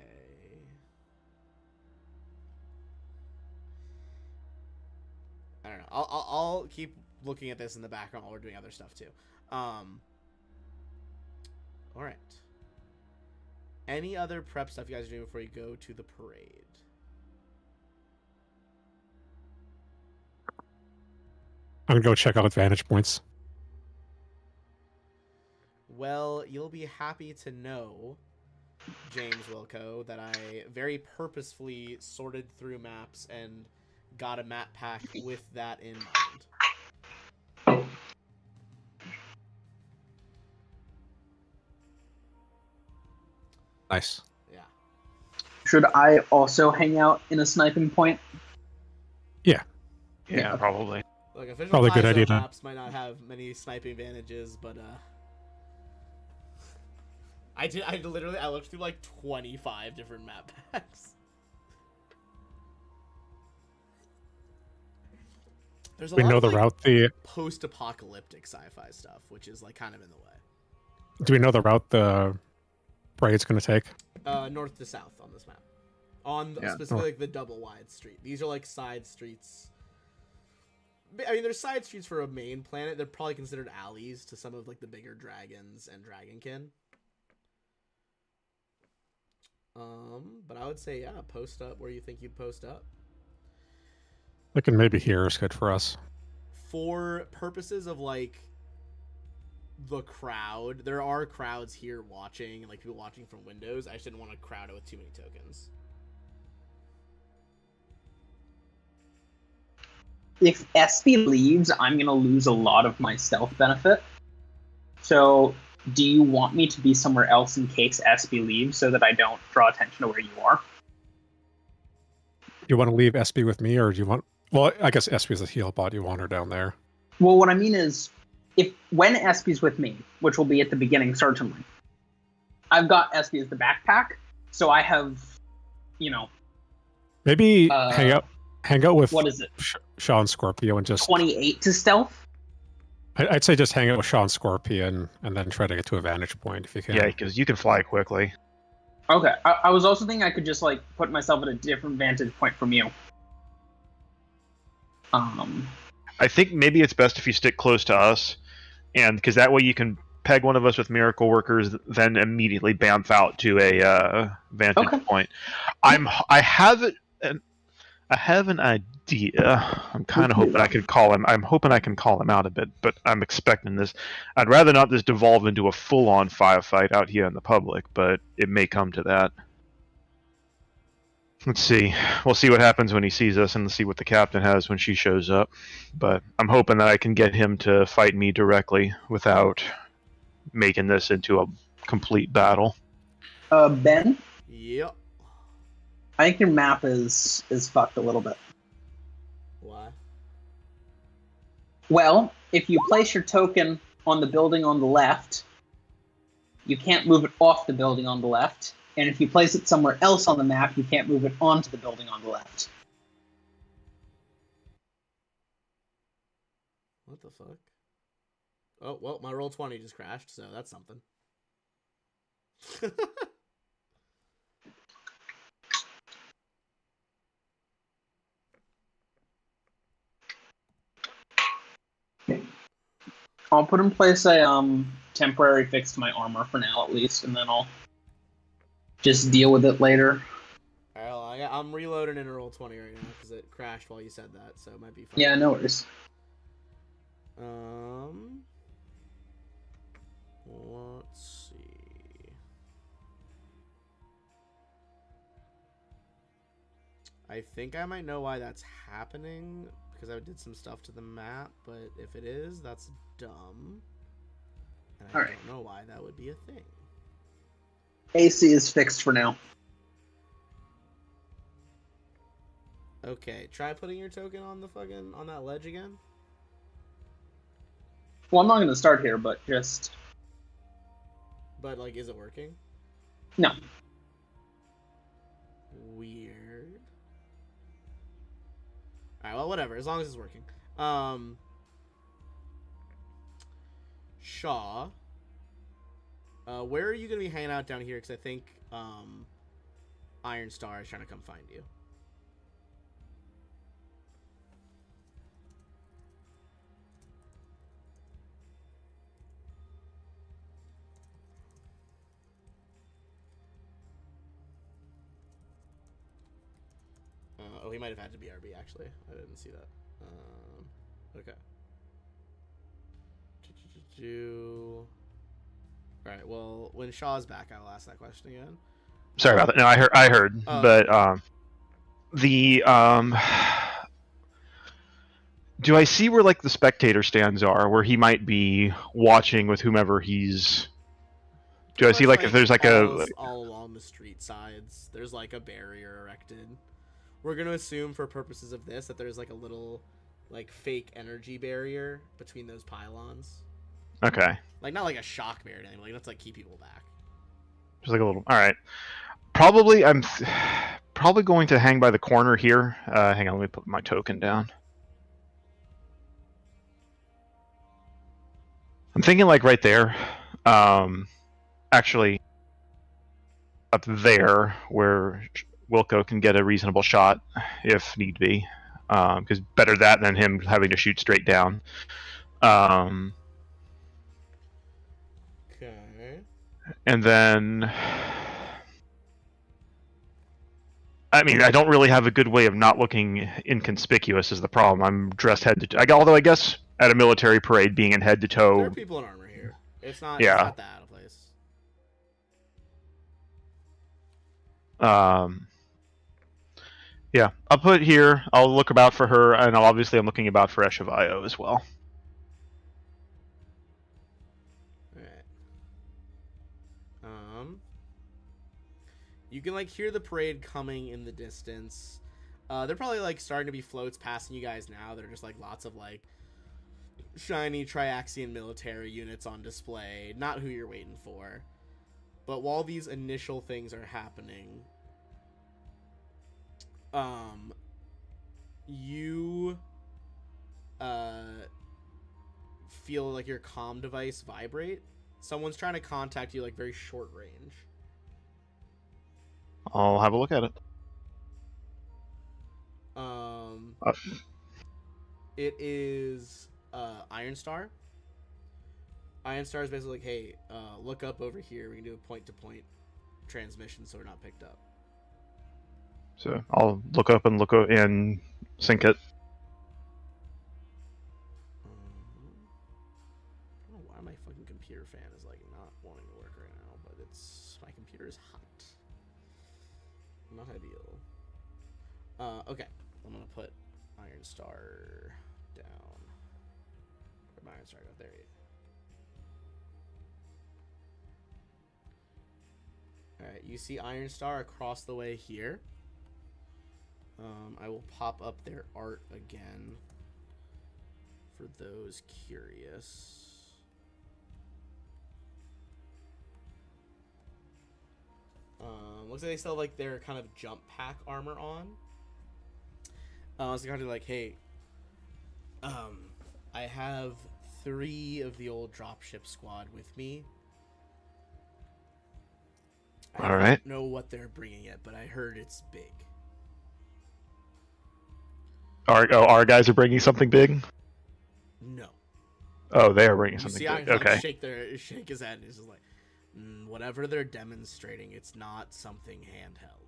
I don't know. I'll keep looking at this in the background while we're doing other stuff too. All right. Any other prep stuff you guys are doing before you go to the parade? I'm gonna go check out Vantage points. Well, you'll be happy to know, James Wilco, that I very purposefully sorted through maps and got a map pack with that in mind. Nice. Yeah. Should I also hang out in a sniping point? Yeah, Yeah. probably. Like official Probably a good Paizo idea to- maps might not have many sniping advantages, but I looked through like 25 different map packs. There's a We lot know of, the like, route the post-apocalyptic sci-fi stuff, which is like kind of in the way. do we know the route the Braid's gonna take? North to south on this map. On Yeah, specifically like the double wide street. These are like side streets. I mean, there's side streets for a main planet. They're probably considered alleys to some of like the bigger dragons and dragonkin. But I would say, yeah, post up where you think you'd post up. Thinking maybe here is good for us. For purposes of like the crowd, there are crowds here watching, like people watching from windows. I just didn't want to crowd it with too many tokens. If SB leaves, I'm going to lose a lot of my stealth benefit. So, do you want me to be somewhere else in case SB leaves so that I don't draw attention to where you are? You want to leave SB with me, or do you want? Well, I guess SB is a heal bot. You want her down there. Well, what I mean is, when SB's with me, which will be at the beginning, certainly, I've got SB as the backpack, so I have, Maybe hang out with what is it? Sean Scorpio and just 28 to stealth? I'd say just hang out with Sean Scorpion and then try to get to a vantage point if you can. Yeah, because you can fly quickly. Okay, I was also thinking I could just like put myself at a different vantage point from you. I think maybe it's best if you stick close to us, and because that way you can peg one of us with miracle workers, then immediately bamf out to a vantage point. I have an idea. I'm kind of hoping I can call him. I'm hoping I can call him out a bit, but I'm expecting this. I'd rather not this devolve into a full-on firefight out here in the public, but it may come to that. Let's see. We'll see what happens when he sees us, and see what the captain has when she shows up. But I'm hoping that I can get him to fight me directly without making this into a complete battle. Ben? Yep. I think your map is fucked a little bit. Why? Well, if you place your token on the building on the left, you can't move it off the building on the left. And if you place it somewhere else on the map, you can't move it onto the building on the left. What the fuck? Oh, well, my roll 20 just crashed, so that's something. I'll put in place a temporary fix to my armor for now, at least, and then I'll just deal with it later. Alright, well, I'm reloading in a roll 20 right now because it crashed while you said that, so it might be fun. Yeah, no worries. Let's see. I think I might know why that's happening because I did some stuff to the map, but if it is, that's dumb. And I don't know why that would be a thing. AC is fixed for now. Okay, try putting your token on the on that ledge again. Well, I'm not going to start here, but just... But, like, is it working? No. Weird. Alright, well, whatever, as long as it's working. Shaw. Where are you going to be hanging out down here? Because I think, Iron Star is trying to come find you. Oh, he might have had to be RB, actually. I didn't see that. Okay. Alright, well, when Shaw's back, I will ask that question again. Sorry about that. No, I heard. But, do I see where, like, the spectator stands are, where he might be watching with whomever he's... Do I see, like, if there's, like, all along the street sides. There's like a barrier erected. We're gonna assume for purposes of this that there's like a little like fake energy barrier between those pylons. Okay. Like not like a shock barrier or anything, like that's like keep people back. Just like a little. All right. Probably I'm probably going to hang by the corner here. Hang on, let me put my token down. I'm thinking like right there. Actually, up there where Wilco can get a reasonable shot if need be. Because better that than him having to shoot straight down. Okay. And then, I mean, I don't really have a good way of not looking inconspicuous is the problem. I'm dressed head to toe. Although I guess at a military parade, being in head to There are toe. people in armor here. It's not. Yeah. It's not that out of place. Yeah, I'll put here. I'll look about for her, and obviously I'm looking about for Eshevayo as well. Alright. You can like hear the parade coming in the distance. They're probably like starting to be floats passing you guys now. They're just like lots of like shiny Triaxian military units on display. Not who you're waiting for. But while these initial things are happening, you feel like your comm device vibrate. Someone's trying to contact you like very short range. I'll have a look at it. It is Iron Star. Iron Star is basically like, hey, look up over here. We can do a point-to-point transmission so we're not picked up. So I'll look up and and sync it. I don't know why my fucking computer fan is like not wanting to work right now, but my computer is hot. Not ideal. Okay, I'm gonna put Iron Star down. Where'd my Iron Star go? There you go. Alright, you see Iron Star across the way here. I will pop up their art again for those curious. Looks like they still have like their kind of jump pack armor on. So kind of like, hey, I have 3 of the old dropship squad with me. I don't know what they're bringing yet, but I heard it's big. Our guys are bringing something big? No. Oh, they are bringing You something see big. Iron Okay. shake his head, and he's just like, whatever they're demonstrating, it's not something handheld.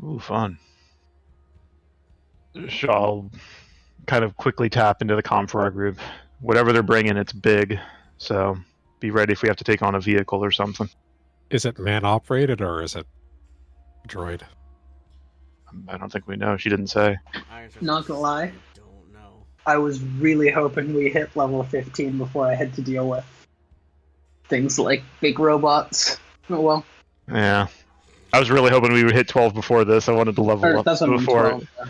Ooh, fun. I'll kind of quickly tap into the comm for our group. Whatever they're bringing, it's big. So be ready if we have to take on a vehicle or something. Is it man-operated or is it droid? I don't think we know. She didn't say. Not gonna lie, I don't know. I was really hoping we hit level 15 before I had to deal with things like big robots. Oh well. Yeah. I was really hoping we would hit 12 before this. I wanted to level up That's what I mean, before 12, it. yeah.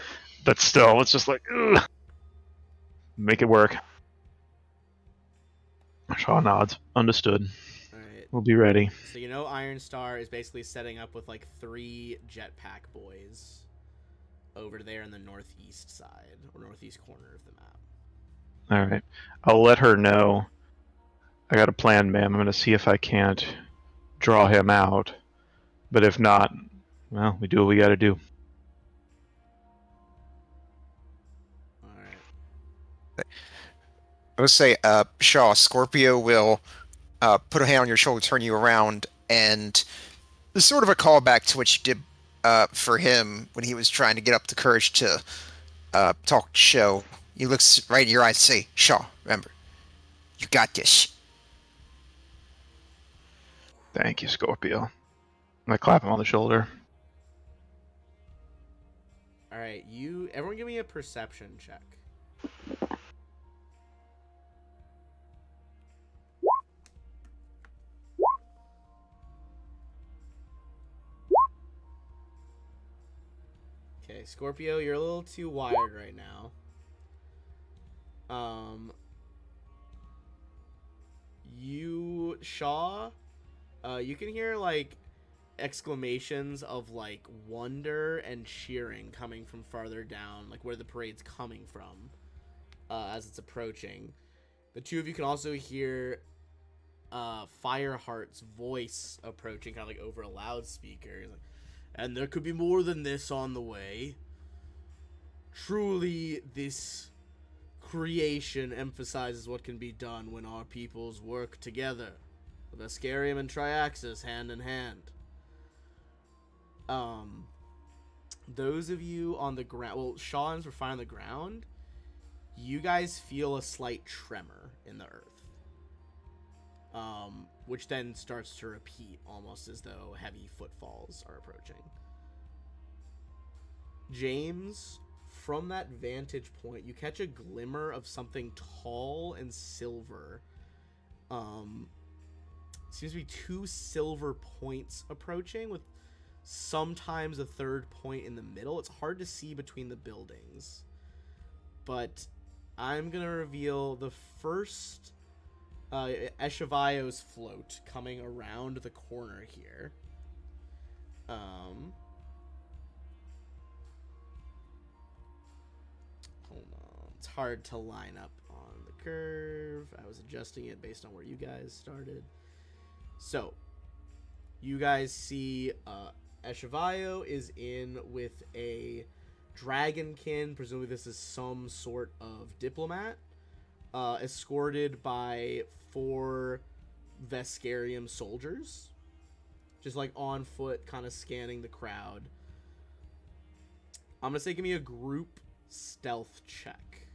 But still, it's just like, ugh. Make it work. Shaw nods. Understood. Alright. We'll be ready. So you know Iron Star is basically setting up with like 3 jetpack boys over there in the northeast side, or northeast corner of the map. Alright. I'll let her know. I got a plan, ma'am. I'm going to see if I can't draw him out. But if not, well, we do what we got to do. Alright. I would say, Shaw, Scorpio will put a hand on your shoulder, turn you around, and it's sort of a callback to what you did for him when he was trying to get up the courage to talk to Show. He looks right in your eyes and say, Shaw, remember, you got this. Thank you, Scorpio. I clap him on the shoulder. Alright, everyone give me a perception check. Okay, Scorpio, you're a little too wired right now. Shaw, you can hear like exclamations of like wonder and cheering coming from farther down, like where the parade's coming from, as it's approaching. The two of you can also hear Fireheart's voice approaching, kind of like over a loudspeaker. He's like, and there could be more than this on the way. Truly, this creation emphasizes what can be done when our peoples work together. The Veskarium and Triaxis hand in hand. Those of you on the ground, well, Sean's were fine on the ground. You guys feel a slight tremor in the earth. Which then starts to repeat, almost as though heavy footfalls are approaching. James, from that vantage point, you catch a glimmer of something tall and silver. Seems to be two silver points approaching, with sometimes a third point in the middle. It's hard to see between the buildings. But I'm going to reveal the first Eshivayo's float coming around the corner here. Hold on. It's hard to line up on the curve. I was adjusting it based on where you guys started. So, you guys see Eshivayo is in with a dragonkin. Presumably this is some sort of diplomat. Escorted by 4 Veskarium soldiers. Just like on foot, kind of scanning the crowd. I'm going to say give me a group stealth check.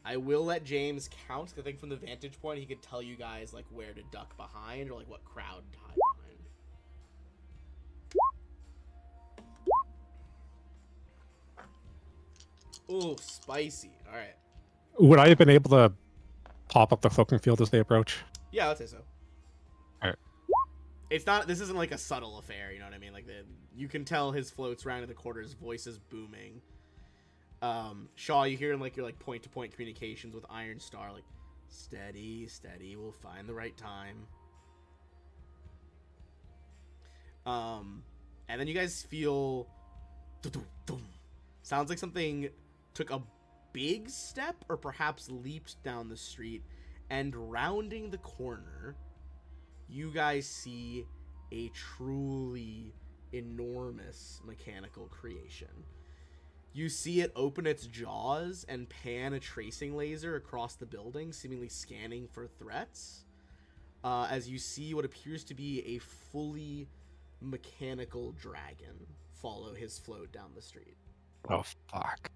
I will let James count, because I think from the vantage point he could tell you guys like where to duck behind, or like what crowd to hide behind. Ooh, spicy. Alright. Would I have been able to pop up the cloaking field as they approach? Yeah, I'd say so. Alright. It's not, this isn't like a subtle affair, you know what I mean? Like, you can tell his floats round in the corner, his voice is booming. Shaw, you hear in like your like point-to-point communications with Iron Star, like, steady, steady, we'll find the right time. And then you guys feel sounds like something took a big step or perhaps leaped down the street, and rounding the corner, you guys see a truly enormous mechanical creation. You see it open its jaws and pan a tracing laser across the building, seemingly scanning for threats, as you see what appears to be a fully mechanical dragon follow his float down the street. Oh, fuck.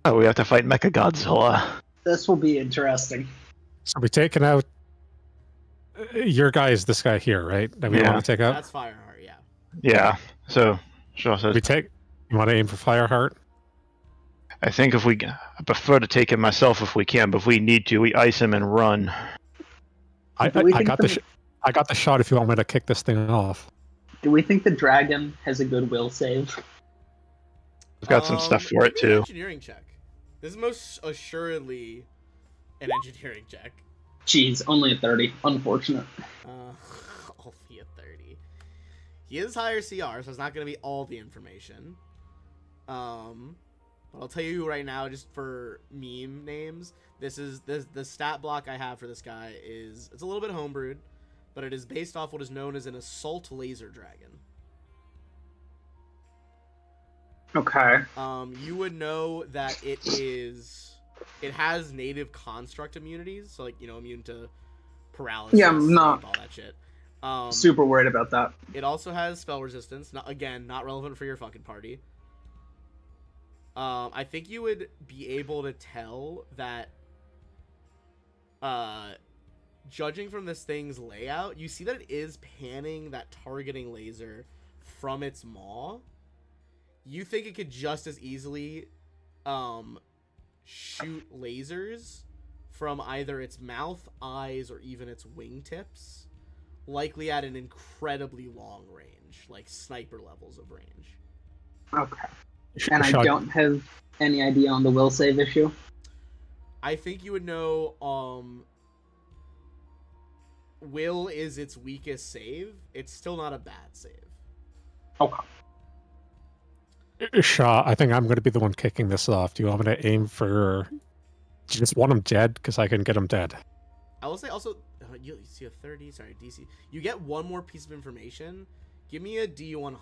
Oh, we have to fight Mechagodzilla. This will be interesting. So we taken out your guy is this guy here, right? That we Yeah. want to take out? That's Fireheart, yeah. Yeah. So, Shaw says, You want to aim for Fireheart? I think if I prefer to take him myself if we can, but if we need to, we ice him and run. I got the shot if you want me to kick this thing off. Do we think the dragon has a goodwill save? We've got some stuff for it, give me an too. engineering check. This is most assuredly an engineering check. Jeez, only a 30. Unfortunate. Only a 30. He is higher CR, so it's not going to be all the information. But I'll tell you right now, just for meme names, the stat block I have for this guy it's a little bit homebrewed, but it is based off what is known as an assault laser dragon. Okay. You would know that it has native construct immunities, so like, you know, immune to paralysis, Yeah, I'm not all that shit. super worried about that. It also has spell resistance. Not relevant for your fucking party. I think you would be able to tell that, judging from this thing's layout, you see that it is panning that targeting laser from its maw. You think it could just as easily shoot lasers from either its mouth, eyes, or even its wingtips likely at an incredibly long range, like sniper levels of range. Okay. And I Shot- don't have any idea on the will save issue. I think you would know. Will is its weakest save. It's still not a bad save. Okay. Shaw, I think I'm going to be the one kicking this off. Do you want me to aim for... Do you just want him dead? Because I can get him dead. I will say also, you see a 30. Sorry, DC. You get one more piece of information. Give me a D100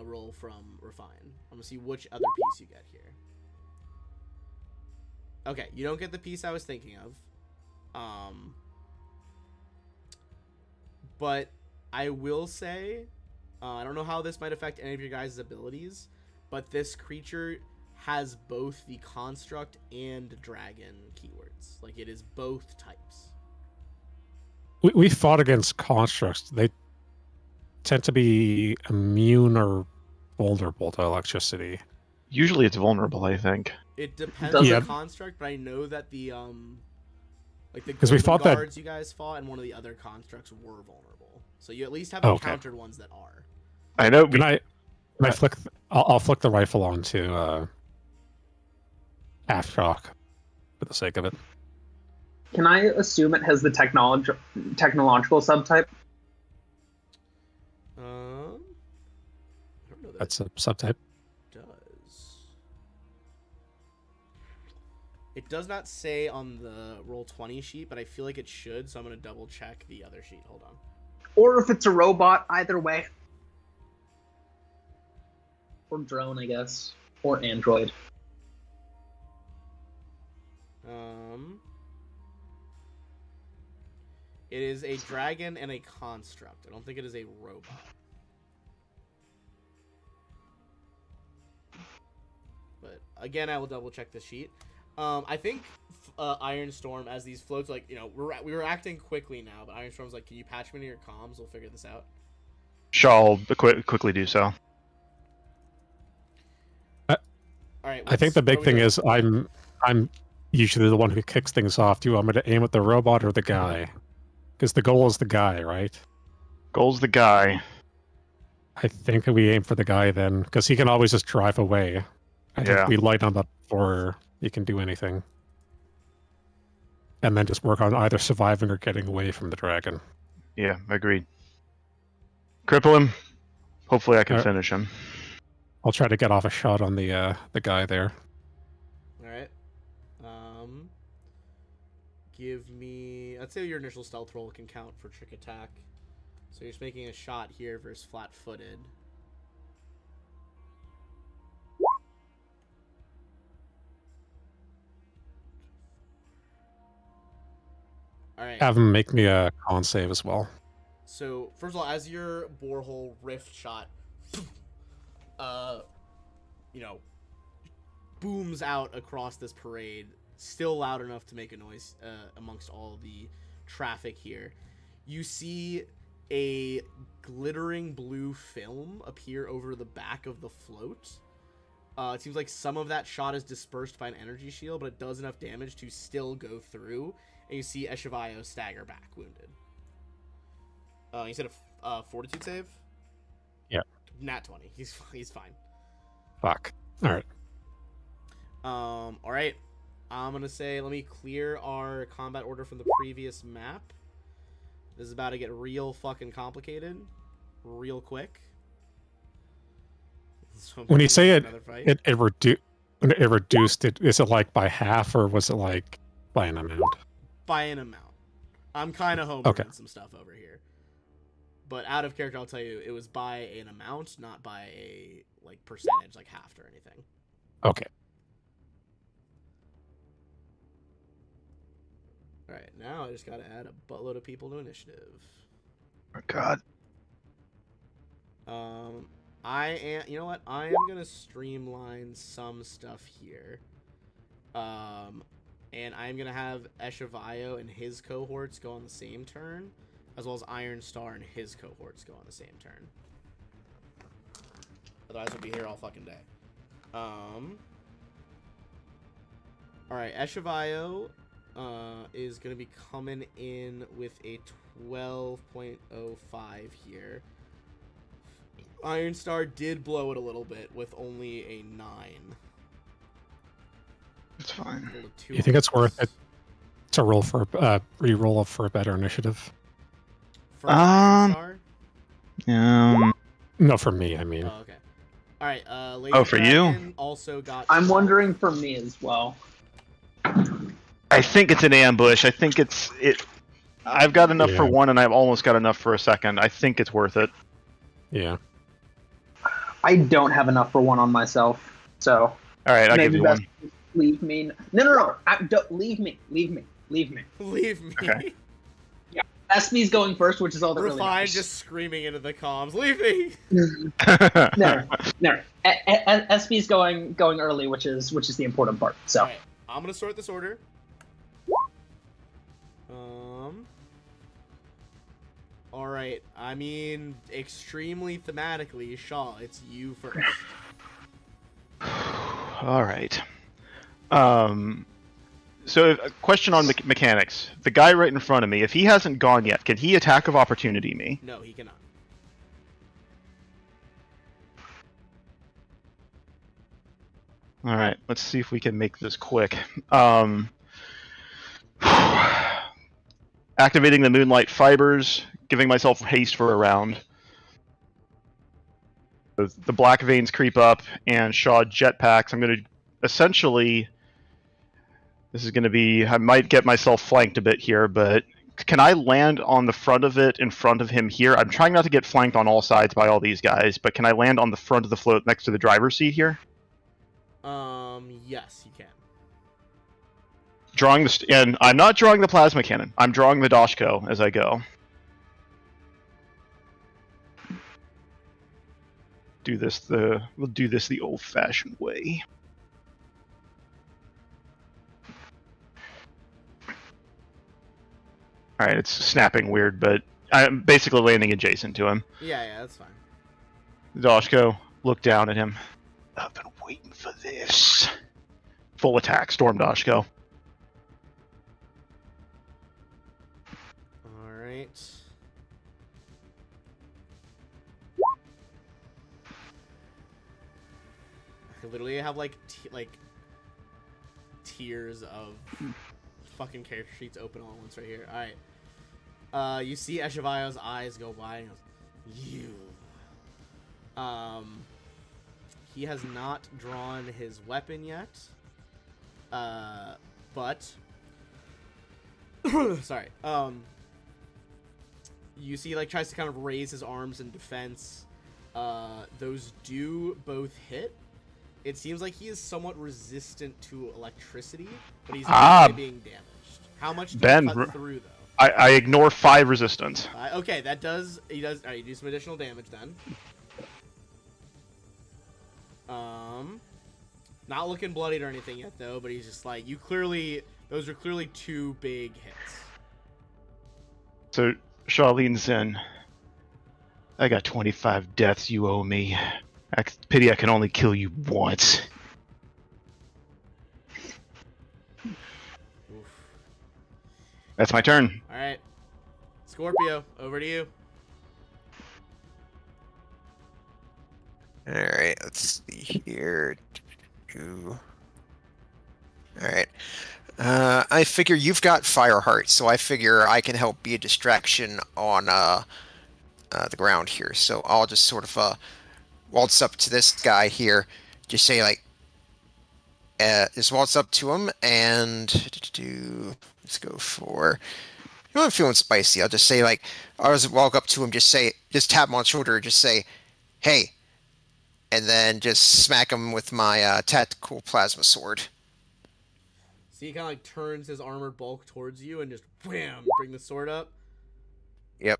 roll from Refine. I'm gonna see which other piece you get here. Okay, you don't get the piece I was thinking of. But I will say, I don't know how this might affect any of your guys' abilities, but this creature has both the construct and dragon keywords. Like, it is both types. We fought against constructs. They tend to be immune or vulnerable to electricity. Usually it's vulnerable, I think. It depends Does on it- the construct, but I know that the like the 'Cause we golden fought that- guards you guys fought and one of the other constructs were vulnerable. So you at least have encountered ones that are. I know. Can I flick? I'll flick the rifle onto half shock for the sake of it. Can I assume it has the technological subtype? I don't know that That's a subtype. it does. It does not say on the Roll20 sheet, but I feel like it should, so I'm going to double check the other sheet. Hold on. Or if it's a robot, either way. Or drone, I guess. Or android. It is a dragon and a construct. I don't think it is a robot. But again, I will double check the sheet. I think Iron Storm, as these floats, like, you know, we were acting quickly now, but Iron Storm's like, can you patch me into your comms? We'll figure this out. Shall quickly do so. All right. I think the big thing is I'm usually the one who kicks things off. Do you want me to aim at the robot or the guy? Because the goal is the guy, right? Goal's the guy. I think we aim for the guy then, because he can always just drive away. I Yeah. think we light on that before he can do anything. And then just work on either surviving or getting away from the dragon. Yeah, agreed. Cripple him. Hopefully I can Alright. finish him. I'll try to get off a shot on the guy there. All right. Give me. Let's say your initial stealth roll can count for trick attack. So you're just making a shot here versus flat-footed. All right. Have him make me a con save as well. So first of all, as your borehole rift shot, you know, booms out across this parade, still loud enough to make a noise amongst all the traffic here. You see a glittering blue film appear over the back of the float. It seems like some of that shot is dispersed by an energy shield, but it does enough damage to still go through. And you see Eshivayo stagger back, wounded. You said a fortitude save? Yeah. Nat 20. He's fine. Fuck. Alright. Alright. I'm gonna say, let me clear our combat order from the previous map. This is about to get real fucking complicated. Real quick. So When you say another fight. it reduced it, is it like by half or was it like by an amount? By an amount. I'm kind of homebrewing Okay. some stuff over here. But out of character, I'll tell you, it was by an amount, not by a like percentage, like half or anything. Okay. Alright, now I just gotta add a buttload of people to initiative. Oh, God. You know what? I am gonna streamline some stuff here. And I'm gonna have Eshivayo and his cohorts go on the same turn, as well as Iron Star and his cohorts go on the same turn. Otherwise, we'll be here all fucking day. Alright, Eshivayo is going to be coming in with a 12.05 here. Iron Star did blow it a little bit with only a 9. It's fine. You think it's worth it to roll for re-roll up for a better initiative? For Iron Star? No, for me, I mean. Oh, okay. All right. Lady for Dragon you? Also got. I'm wondering for me as well. I think it's an ambush. I think it's it. I've got enough for Yeah. one, and I've almost got enough for a second. I think it's worth it. Yeah. I don't have enough for one on myself, so All right, I'll give maybe you best one. leave me. No. Don't, leave me. Leave me. Okay. SB's going first, which is all that really Refine matters. just screaming into the comms. Leave me. No. SB's going early, which is the important part. So. All right. I'm gonna sort this order. All right. I mean, extremely thematically, Shaw. It's you first. All right. So a question on mechanics. The guy right in front of me, if he hasn't gone yet, can he attack of opportunity me? No, he cannot. All right, let's see if we can make this quick. Activating the Moonlight Fibers, giving myself haste for a round. The black veins creep up, and Shaw jetpacks. I'm going to essentially... This is going to be... I might get myself flanked a bit here, but can I land on the front of it in front of him here? I'm trying not to get flanked on all sides by all these guys, but can I land on the front of the float next to the driver's seat here? Yes, you can. Drawing the... And I'm not drawing the plasma cannon. I'm drawing the Doshko as I go. We'll do this the old-fashioned way. Alright, it's snapping weird, but I'm basically landing adjacent to him. Yeah, that's fine. Doshko, look down at him. I've been waiting for this. Full attack, Storm Doshko. Alright. I literally have like tiers of fucking character sheets open all at once right here. Alright. You see Eshivayo's eyes go by and goes, you. He has not drawn his weapon yet. But sorry. You see, like, tries to kind of raise his arms in defense. Those do both hit. It seems like he is somewhat resistant to electricity, but he's not being damaged. How much do you cut through, though? I ignore 5 resistance. Okay, that does... He does... Alright, you do some additional damage, then. Not looking bloodied or anything yet, though, but he's just like, you clearly... Those are clearly 2 big hits. So, Shaw leans in. I got 25 deaths you owe me. Pity I can only kill you once. Oof. That's my turn. Alright. Scorpio, over to you. Alright, let's see here. Alright. I figure you've got Fireheart, so I figure I can help be a distraction on the ground here. So I'll just sort of waltz up to this guy here. Just say, like, just waltz up to him and let's go for... You know, I'm feeling spicy. I'll just say, like, I'll just walk up to him, just tap him on the shoulder, just say, hey, and then just smack him with my tactical plasma sword. So he kind of like turns his armored bulk towards you and just wham, bring the sword up. Yep.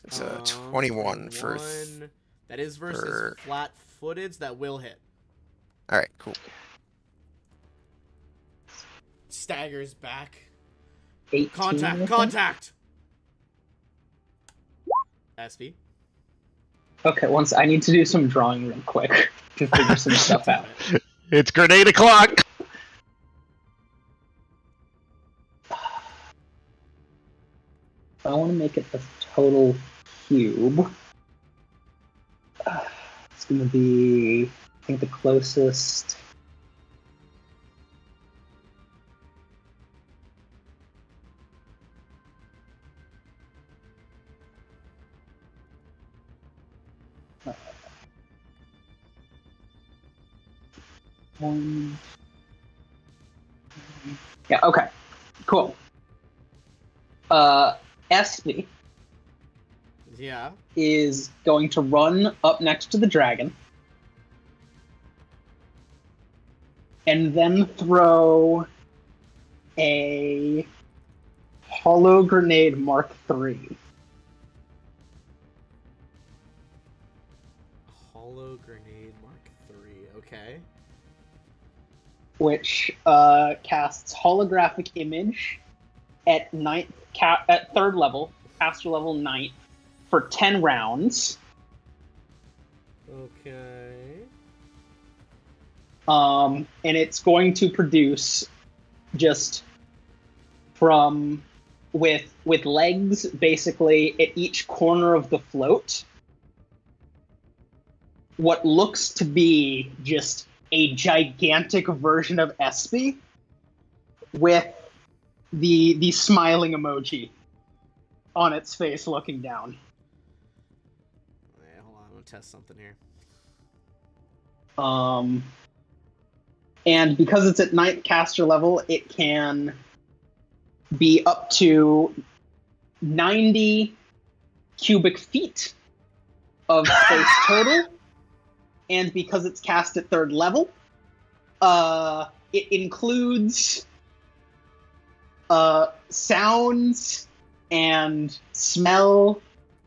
It's a 21 for... That is versus flat-footed, so that will hit. Alright, cool. Staggers back. 18, Contact! I think? SP. Okay, once I need to do some drawing real quick to figure some stuff out. It's grenade o'clock. I want to make it a total cube. It's going to be, I think, the closest. Yeah, okay. Cool. Espy Yeah. is going to run up next to the dragon and then throw a hollow grenade Mark III. Hollow grenade Mark III. Okay. Which casts holographic image at at third level, caster level 9th, for 10 rounds. Okay. And it's going to produce just from with legs basically at each corner of the float what looks to be just a gigantic version of Espy with the smiling emoji on its face looking down. Yeah, hold on, I'm gonna test something here. And because it's at 9th caster level, it can be up to 90 cubic feet of space total. And because it's cast at 3rd level, it includes sounds and smell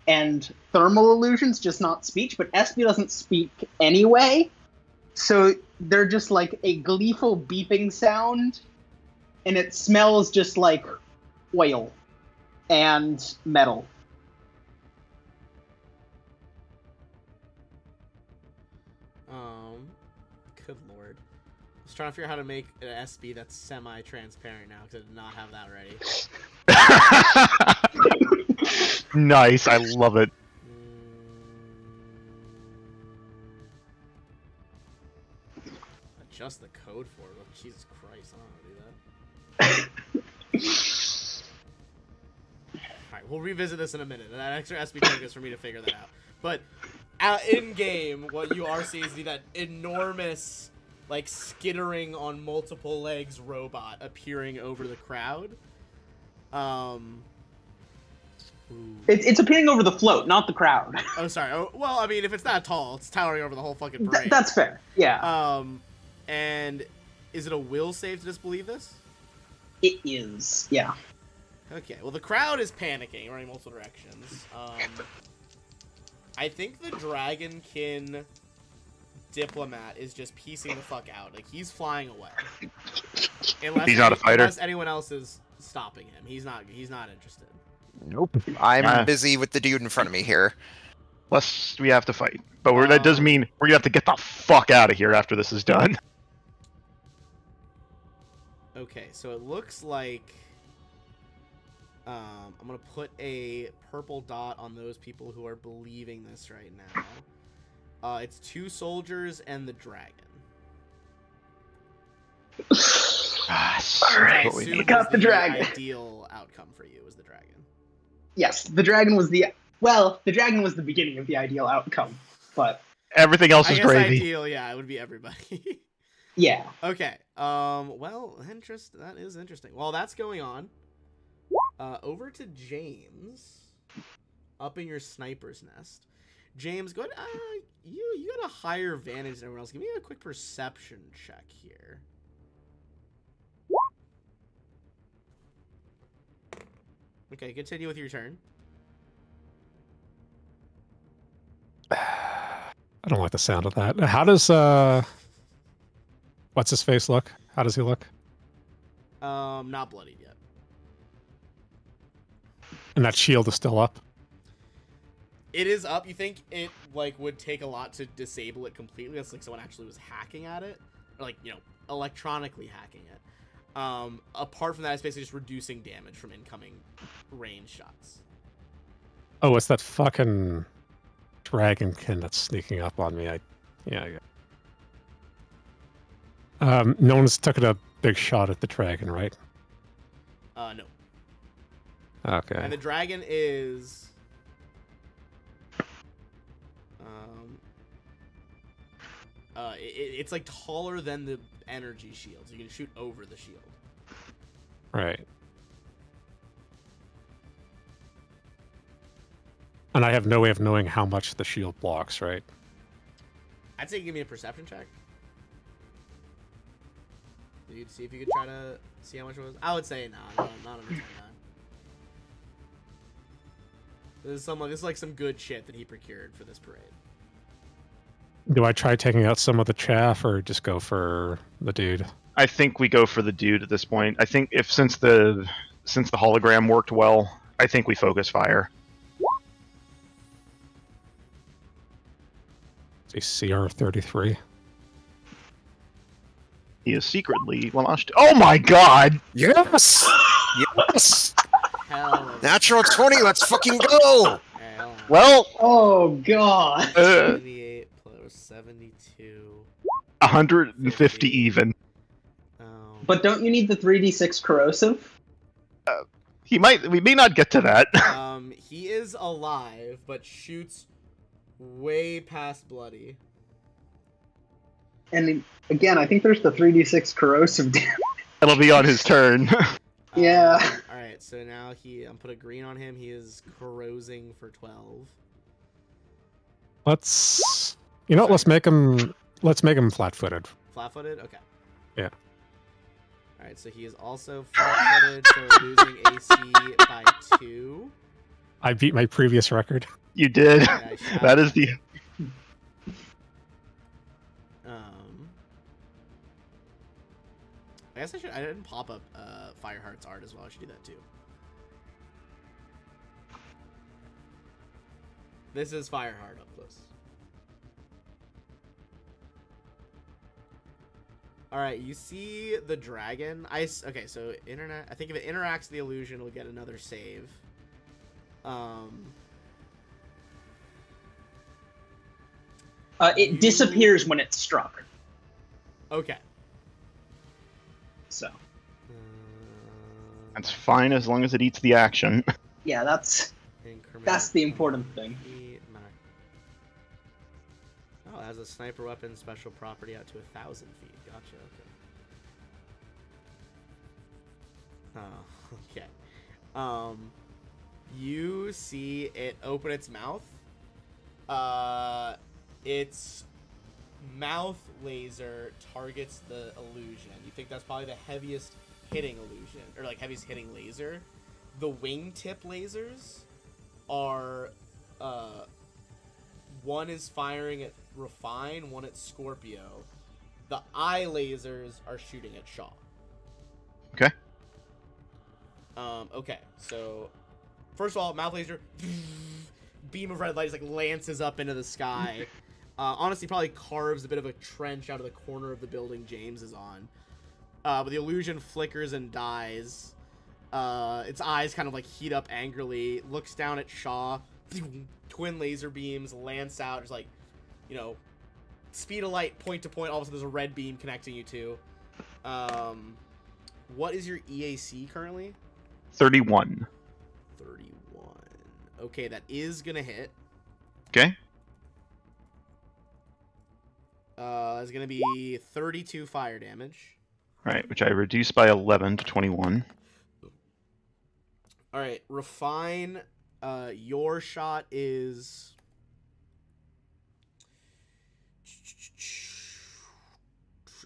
and thermal illusions, just not speech. But Espy doesn't speak anyway, so they're just like a gleeful beeping sound, and it smells just like oil and metal. Good lord. I was trying to figure out how to make an SB that's semi-transparent now, because I did not have that ready. Nice, I love it. Adjust the code for it. Oh, Jesus Christ, I don't know how to do that. Alright, we'll revisit this in a minute. That extra SB took is for me to figure that out. But in-game, what you are seeing is that enormous, like, skittering on multiple legs robot appearing over the crowd. It's appearing over the float, not the crowd. Oh, sorry. Oh, well, I mean, if it's that tall, it's towering over the whole fucking parade. That's fair. Yeah. And is it a will save to disbelieve this? It is. Yeah. Okay. Well, the crowd is panicking, running multiple directions. I think the Dragonkin diplomat is just piecing the fuck out. Like, he's flying away. He's not a fighter. Unless anyone else is stopping him. He's not interested. Nope. I'm busy with the dude in front of me here. Plus, we have to fight. But that does mean we're gonna have to get the fuck out of here after this is done. Okay, so it looks like I'm gonna put a purple dot on those people who are believing this right now. It's 2 soldiers and the dragon. Alright, you got the dragon. Ideal outcome for you was the dragon. Yes, the dragon was the dragon was the beginning of the ideal outcome, but everything else is gravy. Ideal, yeah, it would be everybody. Yeah. Okay. Well, that is interesting. While that's going on, over to James, up in your sniper's nest. James, go ahead. You got a higher advantage than everyone else. Give me a quick perception check here. Okay, continue with your turn. I don't like the sound of that. How does what's his face look? How does he look? Not bloodied yet. And that shield is still up. It is up. You think it like would take a lot to disable it completely? That's like someone actually was hacking at it, or like electronically hacking it. Apart from that, it's basically just reducing damage from incoming range shots. Oh, it's that fucking dragonkin that's sneaking up on me. Yeah. No one's taken a big shot at the dragon, right? No. Okay. And the dragon is it's like taller than the energy shield, so you can shoot over the shield. Right. And I have no way of knowing how much the shield blocks, right? I'd say give me a perception check. You'd see if you could try to see how much it was. I would say not on the 10-9. This is like some good shit that he procured for this parade. Do I try taking out some of the chaff or just go for the dude? I think we go for the dude at this point. I think since the hologram worked well, I think we focus fire. CR 33. He is secretly launched. Oh my god! Yes! Yes! Hell. Natural 20, let's fucking go! Hell. Well, Oh god. 78 plus 72. 150 even. But don't you need the 3d6 corrosive? We may not get to that. He is alive, but shoots way past bloody. And again, I think there's the 3d6 corrosive damage. It'll be on his turn. Yeah. All right, so now I'm put a green on him. He is corrosing for 12. Let's let's make him flat-footed. Flat-footed? Okay. Yeah. All right, so he is also flat-footed, so losing AC by 2. I beat my previous record. You did. Yeah, That is the. I guess I didn't pop up Fireheart's art as well. I should do that too. This is Fireheart up close. All right, you see the dragon. Okay, so internet. I think if it interacts with the illusion, we'll get another save. It disappears when it's struck. Okay. So. That's fine as long as it eats the action. Yeah, that's the important thing. Oh, it has a sniper weapon special property out to 1,000 feet. Gotcha. Okay. Oh, okay. You see it open its mouth. Its mouth laser targets the illusion. You think that's probably the heaviest hitting illusion, or like heaviest hitting laser. The wingtip lasers are, one is firing at Refine, one at Scorpio. The eye lasers are shooting at Shaw. Okay. Okay, so first of all, mouth laser, beam of red light just like lances up into the sky. Honestly, probably carves a bit of a trench out of the corner of the building James is on. But the illusion flickers and dies. Its eyes kind of like heat up angrily, looks down at Shaw, twin laser beams, lance out, just like, speed of light, point to point, all of a sudden there's a red beam connecting you two. What is your EAC currently? 31. 31. Okay, that is gonna hit. Okay. It's gonna be 32 fire damage. Right, which I reduced by 11 to 21. All right, Refine. Your shot is.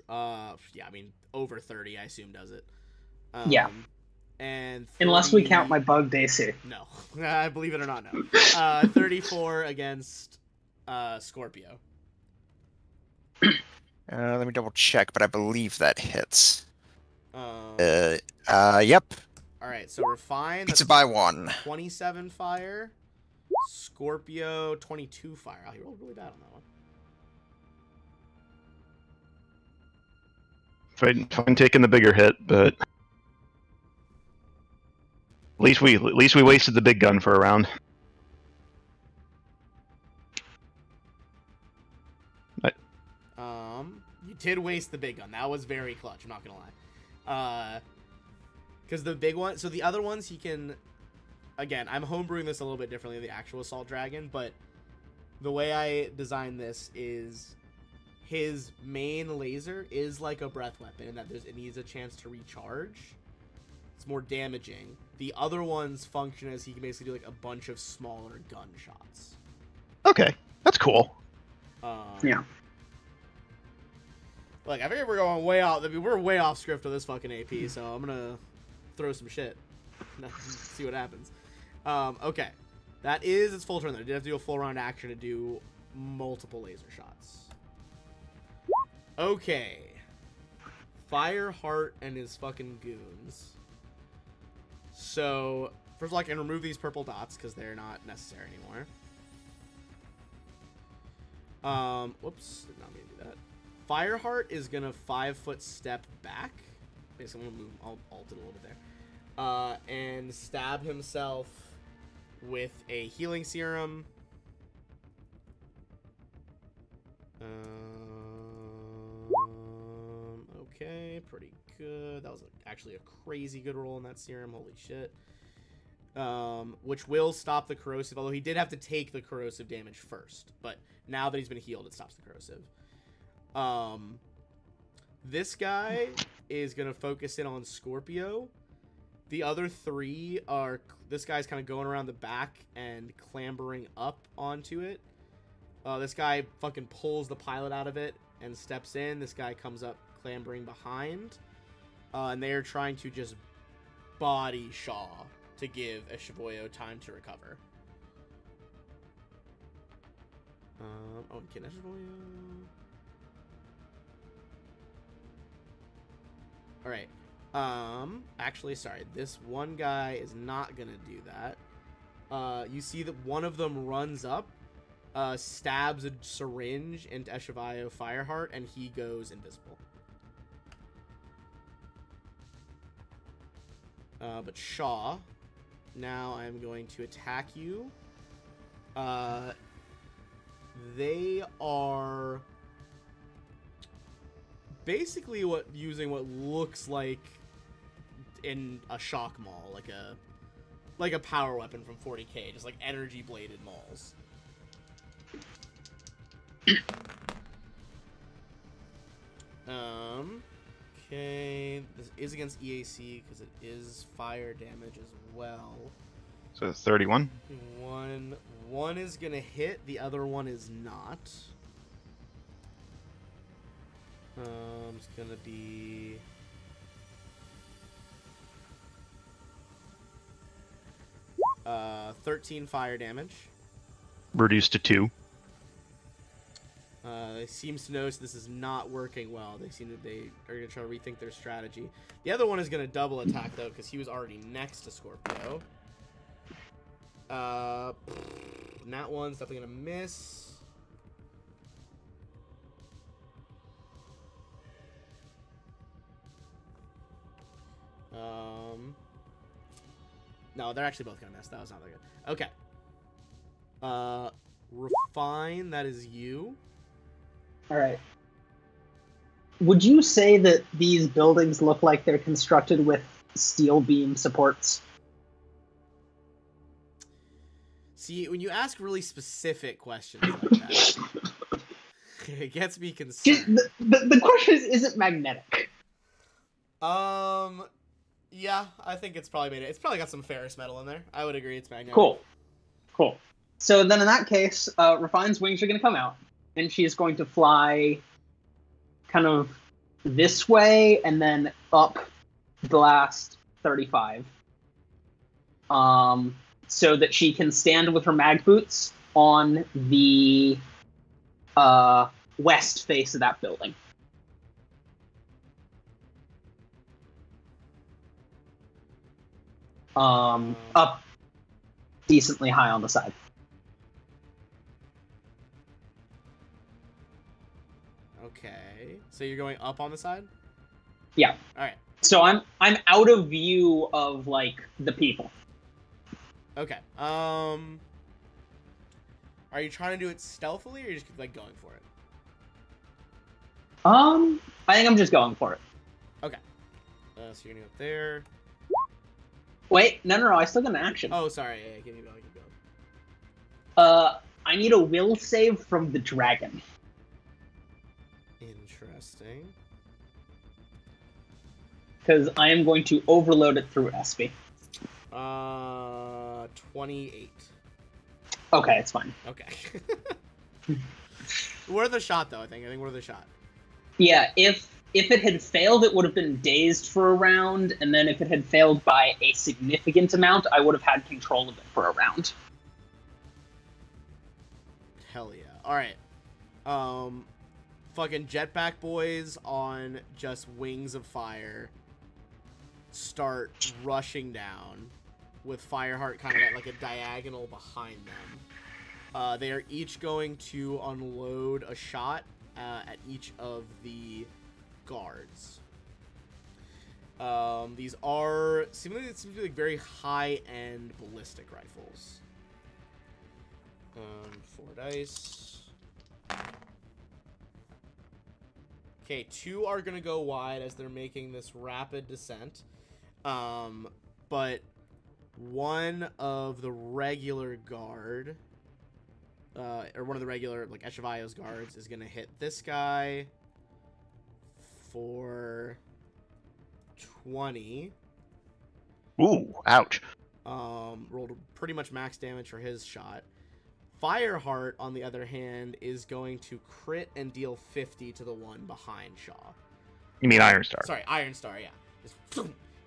Yeah, I mean over 30. I assume does it. Yeah. And 30... Unless we count my bugged AC. No, believe it or not, no. 34 against Scorpio. Let me double check, but I believe that hits. Yep. Yep. All right, so Refine. It's by 1. 27 fire. Scorpio, 22 fire. Oh, he rolled really bad on that one. Fine taking the bigger hit, but at least we wasted the big gun for a round. You did waste the big gun. That was very clutch. I'm not gonna lie. Because the big one, so the other ones he can. Again, I'm homebrewing this a little bit differently than the actual Assault Dragon, but the way I designed this is his main laser is like a breath weapon in that it needs a chance to recharge. It's more damaging. The other ones function as he can basically do like a bunch of smaller gunshots. Okay, that's cool. Yeah. Look, I figure we're going way off. I mean, we're way off script of this fucking AP, so I'm gonna throw some shit. See what happens. Okay. That is its full turn there. It did have to do a full round action to do multiple laser shots. Okay. Fireheart and his fucking goons. So, first of all, I can remove these purple dots because they're not necessary anymore. Whoops. Did not mean to do that. Fireheart is gonna 5-foot step back. Basically, I'm gonna move. I'll alt it a little bit there. And stab himself with a healing serum. Okay, pretty good. That was actually a crazy good roll in that serum. Holy shit. Which will stop the corrosive, although he did have to take the corrosive damage first. But now that he's been healed, it stops the corrosive. This guy is going to focus in on Scorpio. The other three are... This guy's kind of going around the back and clambering up onto it. This guy fucking pulls the pilot out of it and steps in. This guy comes up clambering behind. And they are trying to just body Shaw to give Eshivoyo time to recover. Oh, and can Eshivoyo... Alright. Actually, sorry. This one guy is not gonna do that. You see that one of them runs up, stabs a syringe into Eshivoyo Fireheart, and he goes invisible. But Shaw, now I'm going to attack you. They are basically using what looks like in a shock maul, like a power weapon from 40k, just like energy bladed mauls. Okay, this is against EAC because it is fire damage as well. So 31. One is gonna hit, the other one is not. It's gonna be 13 fire damage. Reduced to 2. It seems to notice this is not working well. They are gonna try to rethink their strategy. The other one is gonna double attack though, because he was already next to Scorpio. That one's definitely gonna miss. No, they're actually both gonna miss. That was not that good. Okay. Refine, that is you. Alright. Would you say that these buildings look like they're constructed with steel beam supports? See, when you ask really specific questions like that, it gets me concerned. The question is it magnetic? Yeah, I think it's probably it's probably got some ferrous metal in there. I would agree it's magnetic. Cool. So then in that case, Refine's wings are going to come out, and she is going to fly kind of this way and then up the last 35. So that she can stand with her mag boots on the west face of that building. Up decently high on the side. So you're going up on the side? Yeah. All right. So I'm out of view of like the people. Okay. Are you trying to do it stealthily, or are you just like going for it? I think I'm just going for it. Okay. So you're gonna go there. Wait, no, I still got an action. Oh, sorry. Yeah, keep going. I need a will save from the dragon. Interesting. Because I am going to overload it through SP. 28. Okay, it's fine. Okay. Worth a shot, though. I think worth a shot. Yeah, if it had failed, it would have been dazed for a round, and then if it had failed by a significant amount, I would have had control of it for a round. Hell yeah. Alright. Fucking jetpack boys on just wings of fire start rushing down with Fireheart kind of at like a diagonal behind them. They are each going to unload a shot at each of the guards. These are seemingly like very high-end ballistic rifles. 4 dice. Okay, 2 are gonna go wide as they're making this rapid descent. But one of the regular guard, or one of the regular, like, Echevayo's guards is gonna hit this guy for 20. Ooh, ouch. Rolled pretty much max damage for his shot. Fireheart, on the other hand, is going to crit and deal 50 to the one behind Shaw. You mean Iron Star? Sorry, Iron Star, yeah. Just,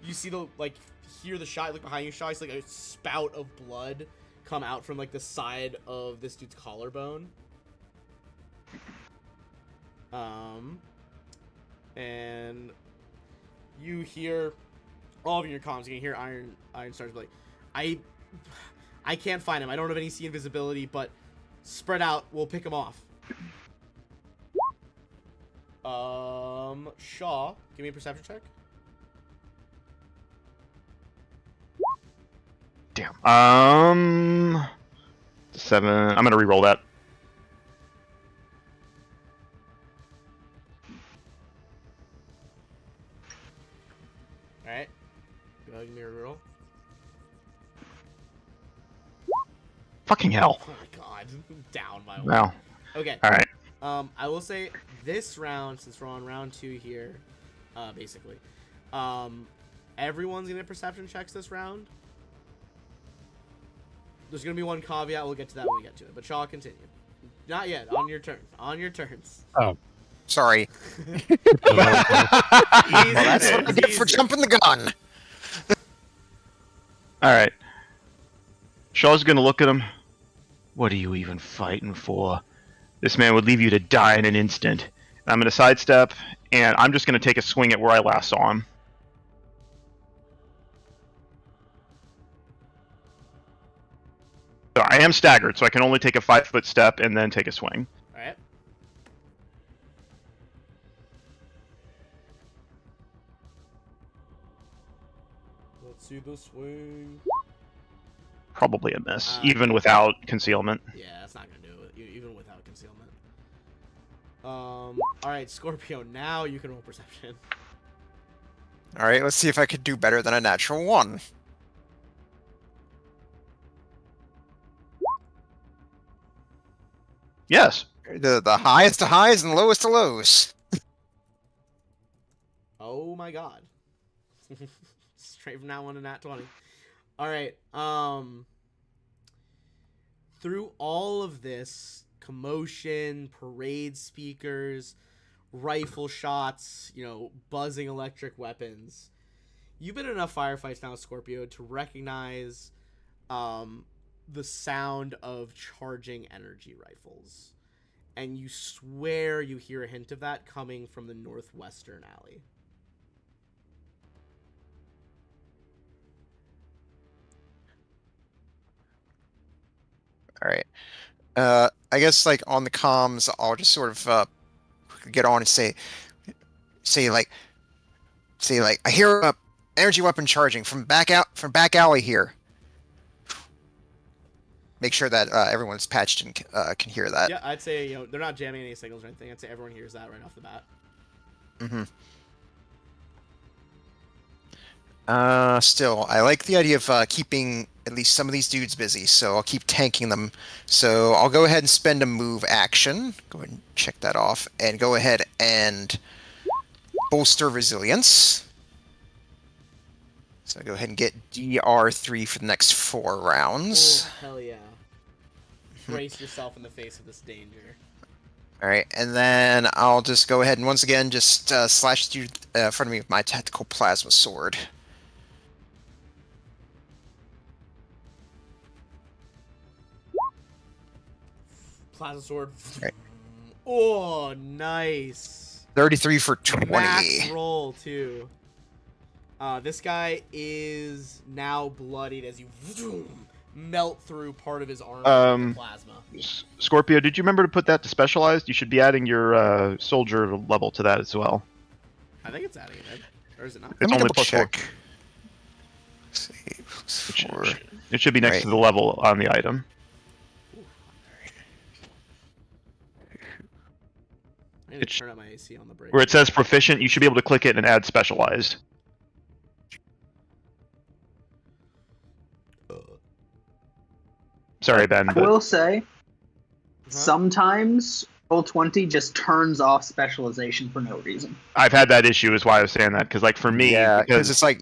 you see the, like, hear the shot, look behind you, Shaw, it's like a spout of blood come out from, like, the side of this dude's collarbone. And you hear, all of your comms, you can hear Iron Star's like, I can't find him. I don't have any invisibility, but spread out. We'll pick him off. Shaw, give me a perception check. Damn. 7. I'm gonna re-roll that. All right. Go ahead and give me a reroll. Fucking hell. Oh my god. Down by 1. Wow. Okay. All right. I will say this round, since we're on round 2 here, basically, everyone's gonna get perception checks this round. There's gonna be one caveat. We'll get to that when we get to it. But Shaw, continue. Not yet. On your turn. On your turns. Oh, Sorry. Easy, That's man, what I get for easy. jumping the gun. All right. Shaw's gonna look at him. What are you even fighting for? This man would leave you to die in an instant. And I'm gonna sidestep, and I'm just gonna take a swing at where I last saw him. So I am staggered, so I can only take a 5-foot step and then take a swing. All right. Let's see the swing. Probably a miss, even without concealment. Yeah, that's not gonna do it, even without concealment. All right, Scorpio. Now you can roll perception. All right, let's see if I could do better than a natural 1. Yes. The highest of highs and lowest of lows. Oh my god. Straight from that 1 to nat 20. All right. Through all of this commotion, parade speakers, rifle shots, buzzing electric weapons, you've been in enough firefights now, Scorpio, to recognize the sound of charging energy rifles. And you swear you hear a hint of that coming from the northwestern alley. All right. I guess like on the comms, I'll just sort of get on and say, say like, I hear a energy weapon charging from back alley here. Make sure that everyone's patched and can hear that. Yeah, I'd say they're not jamming any signals or anything. I'd say everyone hears that right off the bat. Mm-hmm. Still, I like the idea of keeping at least some of these dudes busy, so I'll keep tanking them. So I'll go ahead and spend a move action. Go ahead and check that off, and go ahead and bolster resilience. So go ahead and get DR3 for the next 4 rounds. Oh, hell yeah. Brace yourself in the face of this danger. Alright, and then I'll just go ahead and once again just slash you in front of me with my tactical plasma sword. Plasma sword. Right. Oh, nice. 33 for 20. Max roll, too. This guy is now bloodied as you melt through part of his armor with plasma. Scorpio, did you remember to put that to specialized? You should be adding your soldier level to that as well. I think it's adding it, right? Or is it not? It's only double plus check. 4. It should be next to the level on the item. I need to turn up my AC on the break. Where it says proficient, you should be able to click it and add specialized. Sorry, Ben. I But will say, sometimes Roll20 just turns off specialization for no reason. I've had that issue, is why I was saying that. Because, like, for me, Yeah, because it's like,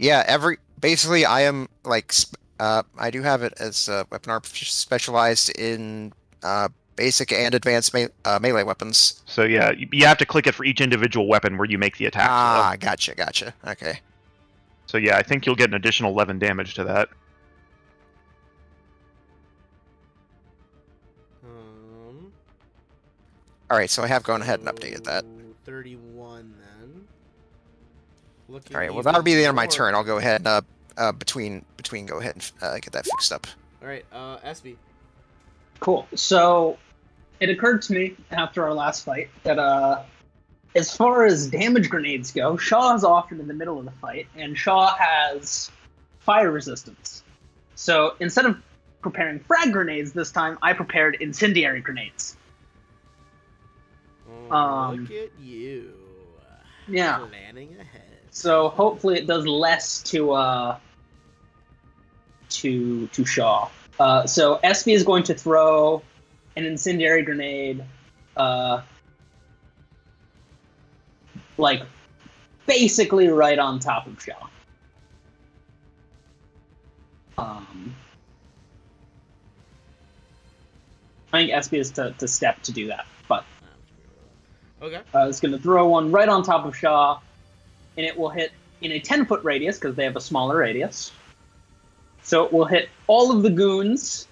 basically I am, like, I do have it as weapon art specialized in basic and advanced melee weapons. So yeah, you have to click it for each individual weapon where you make the attack. Ah, gotcha. Okay. So yeah, I think you'll get an additional 11 damage to that. All right, so I have gone ahead and updated that. 31 then. Looking All right, well that'll be the end of my turn. I'll go ahead and between go ahead and get that fixed up. All right, SB. Cool. So it occurred to me after our last fight that as far as damage grenades go, Shaw is often in the middle of the fight, and Shaw has fire resistance. So instead of preparing frag grenades this time, I prepared incendiary grenades. Look at you. Yeah. Planning ahead. So hopefully it does less to Shaw. So SB is going to throw an incendiary grenade, like basically right on top of Shaw. I think SB is to step to do that, but okay. It's going to throw one right on top of Shaw, and it will hit in a 10-foot radius because they have a smaller radius. So it will hit all of the goons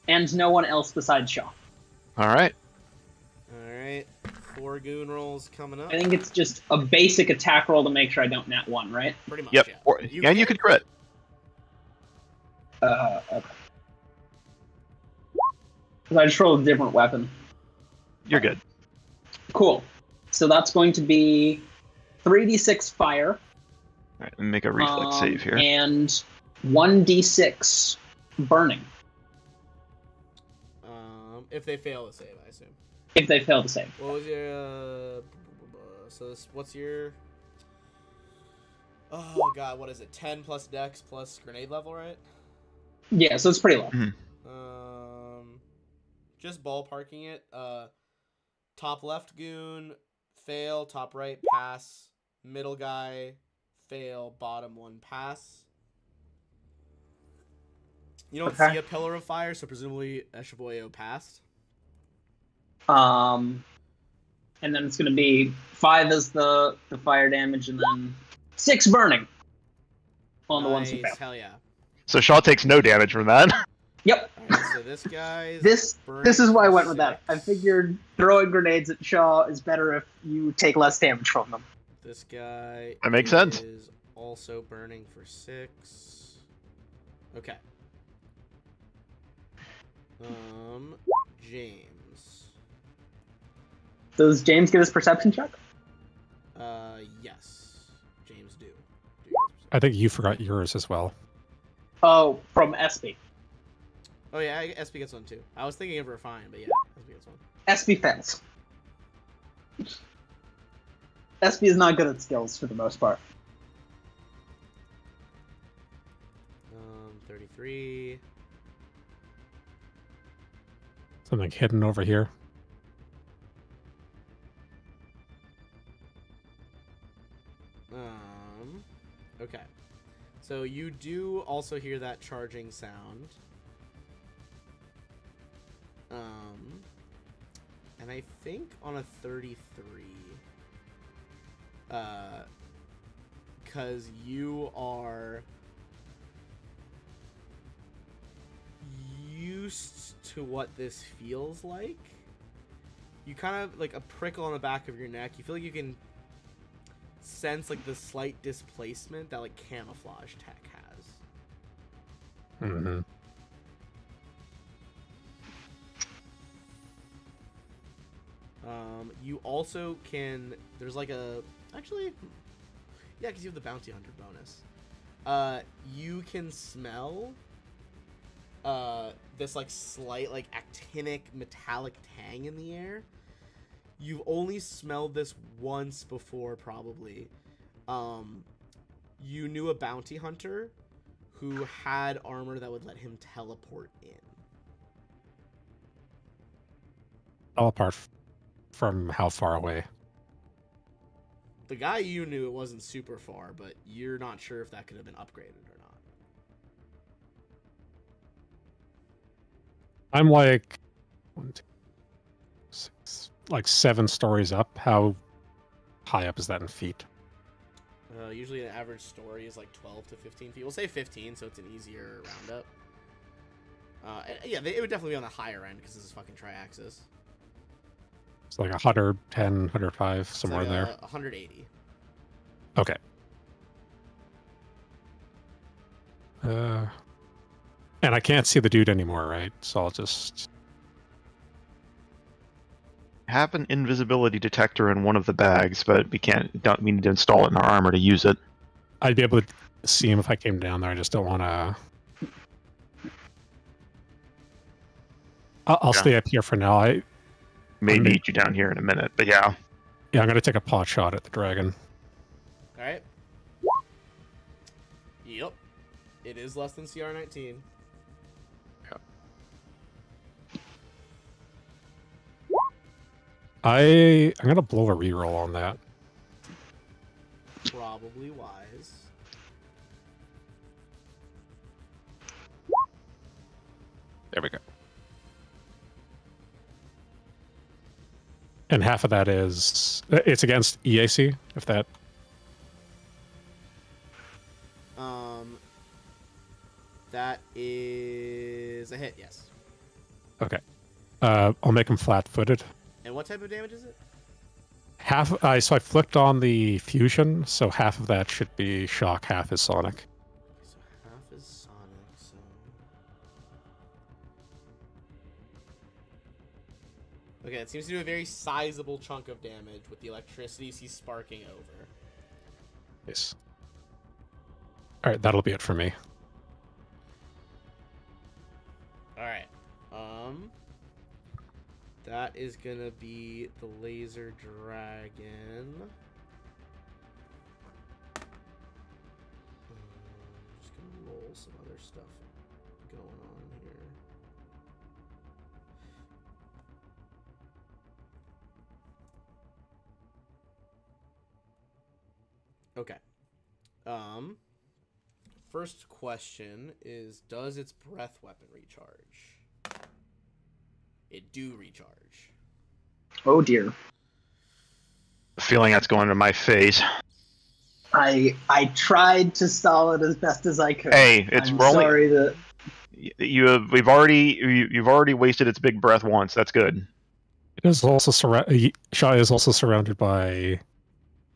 and no one else besides Shaw. Alright. Alright. 4 goon rolls coming up. I think it's just a basic attack roll to make sure I don't nat 1, right? Pretty much, Yep. yeah. And you could crit. Okay. Because I just rolled a different weapon. You're good. Cool. So that's going to be 3d6 fire. Alright, let me make a reflex save here. And 1d6 burning. If they fail to save, I assume. If they fail to save. What was your, what's your, oh god, what is it, 10 plus dex plus grenade level, right? Yeah, so it's pretty low. Just ballparking it, top left goon, fail, top right, pass, middle guy, fail, bottom one, pass. You don't see a pillar of fire, so presumably Eshiboyo passed. And then it's going to be 5 as the fire damage, and then 6 burning on the ones who fail. Hell yeah. So Shaw takes no damage from that. Yep. Alright, so this guy's This is why I went with 6. that. I figured throwing grenades at Shaw is better if you take less damage from them. This guy That makes sense. is also burning for 6. Okay. James. Does James get his perception check? Yes. James, do. I think you forgot yours as well. Oh, from SB. Oh yeah, SB gets one too. I was thinking of Refine, but yeah, SB gets one. SB fails. SB is not good at skills for the most part. 33. Something hidden over here. Okay. So you do also hear that charging sound. And I think on a 33, because you are used to what this feels like, you kind of like a prickle on the back of your neck. You feel like you can sense like the slight displacement that like camouflage tech has. Mm-hmm. You also can. There's like a actually, yeah, because you have the bounty hunter bonus. You can smell this like slight like actinic metallic tang in the air. You've only smelled this once before, probably. You knew a bounty hunter who had armor that would let him teleport in. All apart from how far away? The guy you knew, it wasn't super far, but you're not sure if that could have been upgraded or not. I'm like 1, 2, 6, like 7 stories up. How high up is that in feet? Usually an average story is like 12 to 15 feet. We'll say 15, so it's an easier roundup. Yeah, it would definitely be on the higher end because this is fucking Triaxis. It's like 110, 105, somewhere like there. 180. Okay. And I can't see the dude anymore, right? So I'll just... Have an invisibility detector in one of the bags, but we need to install it in our armor to use it. I'd be able to see him if I came down there. I just don't want to... I'll stay up here for now. May need you down here in a minute, but yeah. Yeah, I'm going to take a pot shot at the dragon. Alright. Yep. It is less than CR19. I'm going to blow a reroll on that. Probably wise. There we go. And half of that is... It's against EAC, if that... That is a hit, yes. Okay. I'll make him flat-footed. And what type of damage is it? Half... so I flipped on the fusion, so half of that should be shock, half is sonic. So half is sonic, so... Okay, it seems to do a very sizable chunk of damage with the electricity he's sparking over. Yes. Alright, that'll be it for me. Alright. That is gonna be the laser dragon. Just gonna roll some other stuff going on here. Okay. First question is, does its breath weapon recharge? It do recharge. Oh dear. The feeling that's going to my face. I tried to stall it as best as I could. Hey, it's I'm rolling. sorry that You've already wasted its big breath once. That's good. It is also Shai is also surrounded by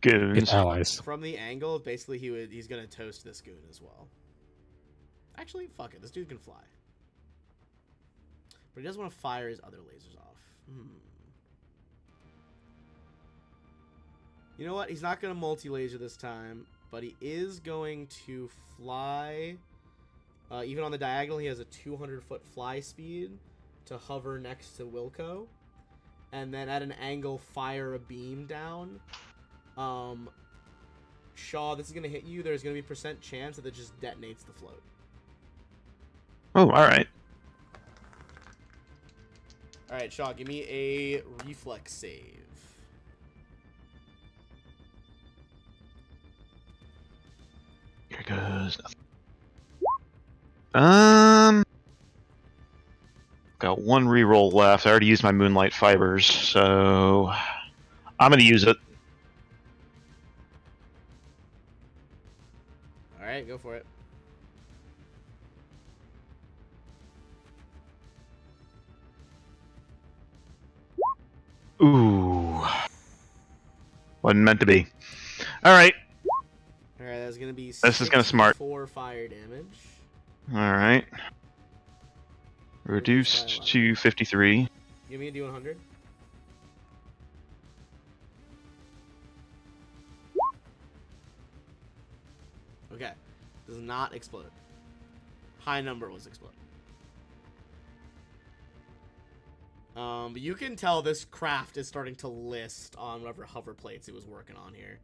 Goons. its allies. From the angle, basically he's gonna toast this goon as well. Actually, fuck it. This dude can fly. But he doesn't want to fire his other lasers off. You know what? He's not going to multi-laser this time, but he is going to fly. Even on the diagonal, he has a 200-foot fly speed to hover next to Wilco. And then at an angle, fire a beam down. Shaw, this is going to hit you. There's going to be % chance that it just detonates the float. Oh, alright. Alright, Shaw, give me a reflex save. Here goes nothing. Got one reroll left. I already used my Moonlight Fibers, so I'm gonna use it. Alright, go for it. Ooh. Wasn't meant to be. Alright. Alright, that's gonna be This is gonna smart. 4 fire damage. Alright. Reduced to 53. Give me a D100. Okay. Does not explode. High number was explode. But you can tell this craft is starting to list on whatever hover plates it was working on here.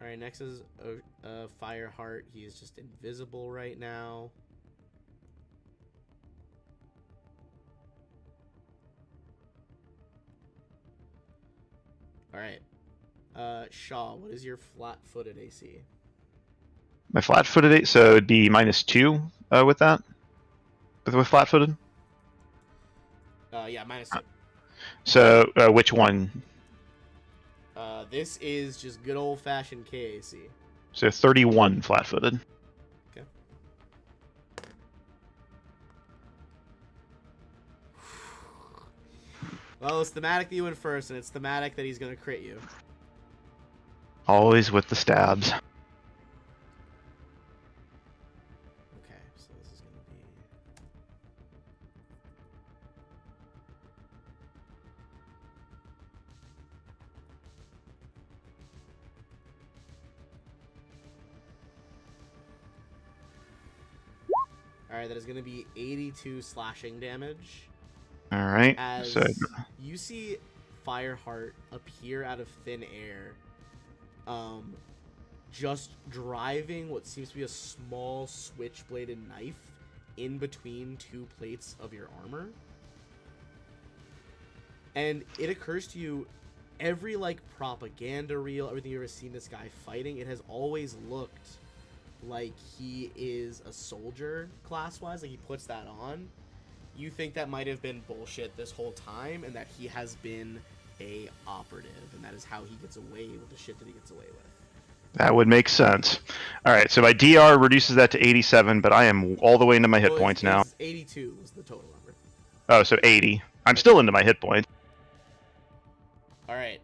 Alright, next is Fireheart. He is just invisible right now. Alright. Shaw, what is your flat-footed AC? My flat-footed 8, so it'd be -2 with that? With flat-footed? Yeah, -2. So, which one? This is just good old-fashioned KAC. So 31 flat-footed. Okay. Well, it's thematic that you went first, and it's thematic that he's going to crit you. Always with the stabs. Okay, so this is going to be... Alright, that is going to be 82 slashing damage. Alright, As so... you see Fireheart appear out of thin air, just driving what seems to be a small switch-bladed knife in between 2 plates of your armor. And it occurs to you, every, like, propaganda reel, everything you've ever seen this guy fighting, it has always looked like he is a soldier, class-wise, like he puts that on. You think that might have been bullshit this whole time, and that he has been a operative, and that is how he gets away with the shit that he gets away with. That would make sense. Alright, so my DR reduces that to 87, but I am all the way into my hit points now. 82 was the total number. Oh, so 80. I'm still into my hit points. Alright,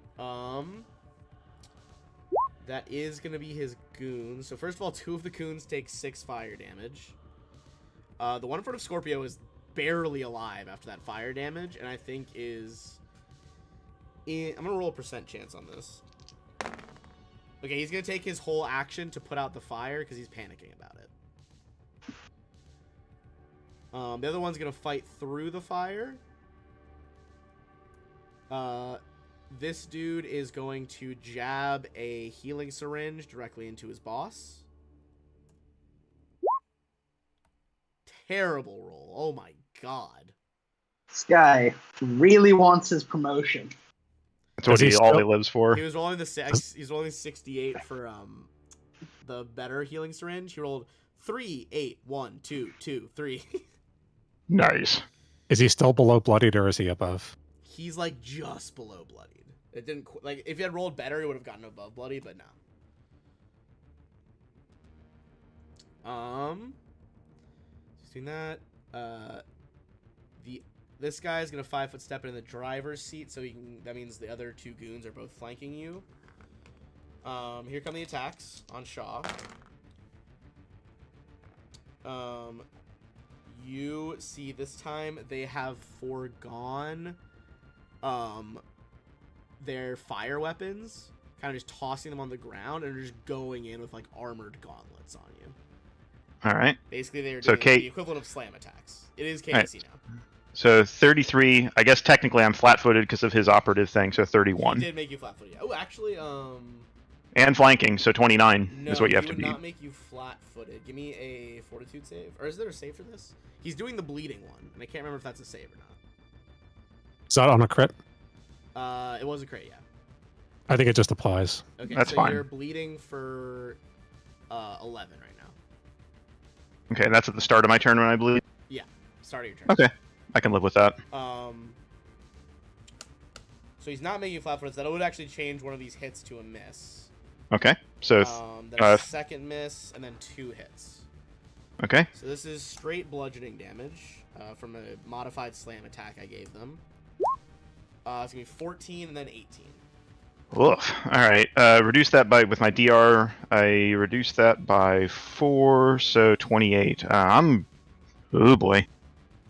that is going to be his goons. So first of all, 2 of the goons take 6 fire damage. The one in front of Scorpio is barely alive after that fire damage, and I think is... I'm going to roll a % chance on this. Okay, he's going to take his whole action to put out the fire because he's panicking about it. The other one's going to fight through the fire. This dude is going to jab a healing syringe directly into his boss. Terrible roll. Oh my god. This guy really wants his promotion. That's what all he lives for. He was rolling he's rolling 68 for the better healing syringe. He rolled 3, 8, 1, 2, 2, 3. Nice. Is he still below bloodied or is he above? He's like just below bloodied. It didn't like if he had rolled better, he would have gotten above bloodied, but no. Just doing that. This guy's gonna 5-foot step in the driver's seat, so he can. That means the other 2 goons are both flanking you. Here come the attacks on Shaw. you see this time they have foregone their fire weapons, kind of just tossing them on the ground and just going in with like armored gauntlets on you. All right. Basically, they're So doing the equivalent of slam attacks. It is KAC Right. now. So 33. I guess technically I'm flat-footed because of his operative thing. So 31. He did make you flat-footed. Oh, actually, And flanking. So 29 no, is what you have he to would beat. not make you flat-footed. Give me a fortitude save, or is there a save for this? He's doing the bleeding one, and I can't remember if that's a save or not. Is that on a crit? It was a crit, yeah. I think it just applies. Okay, That's so fine. you're bleeding for 11 right now. Okay, that's at the start of my turn when I bleed. Start of your turn. Okay, I can live with that. So he's not making you flat-footed. So that would actually change one of these hits to a miss. Okay, so Then a second miss, and then 2 hits. okay, So this is straight bludgeoning damage from a modified slam attack I gave them. It's gonna be 14 and then 18. oof. All right, reduce that by with my DR. I reduced that by 4, so 28. Oh boy,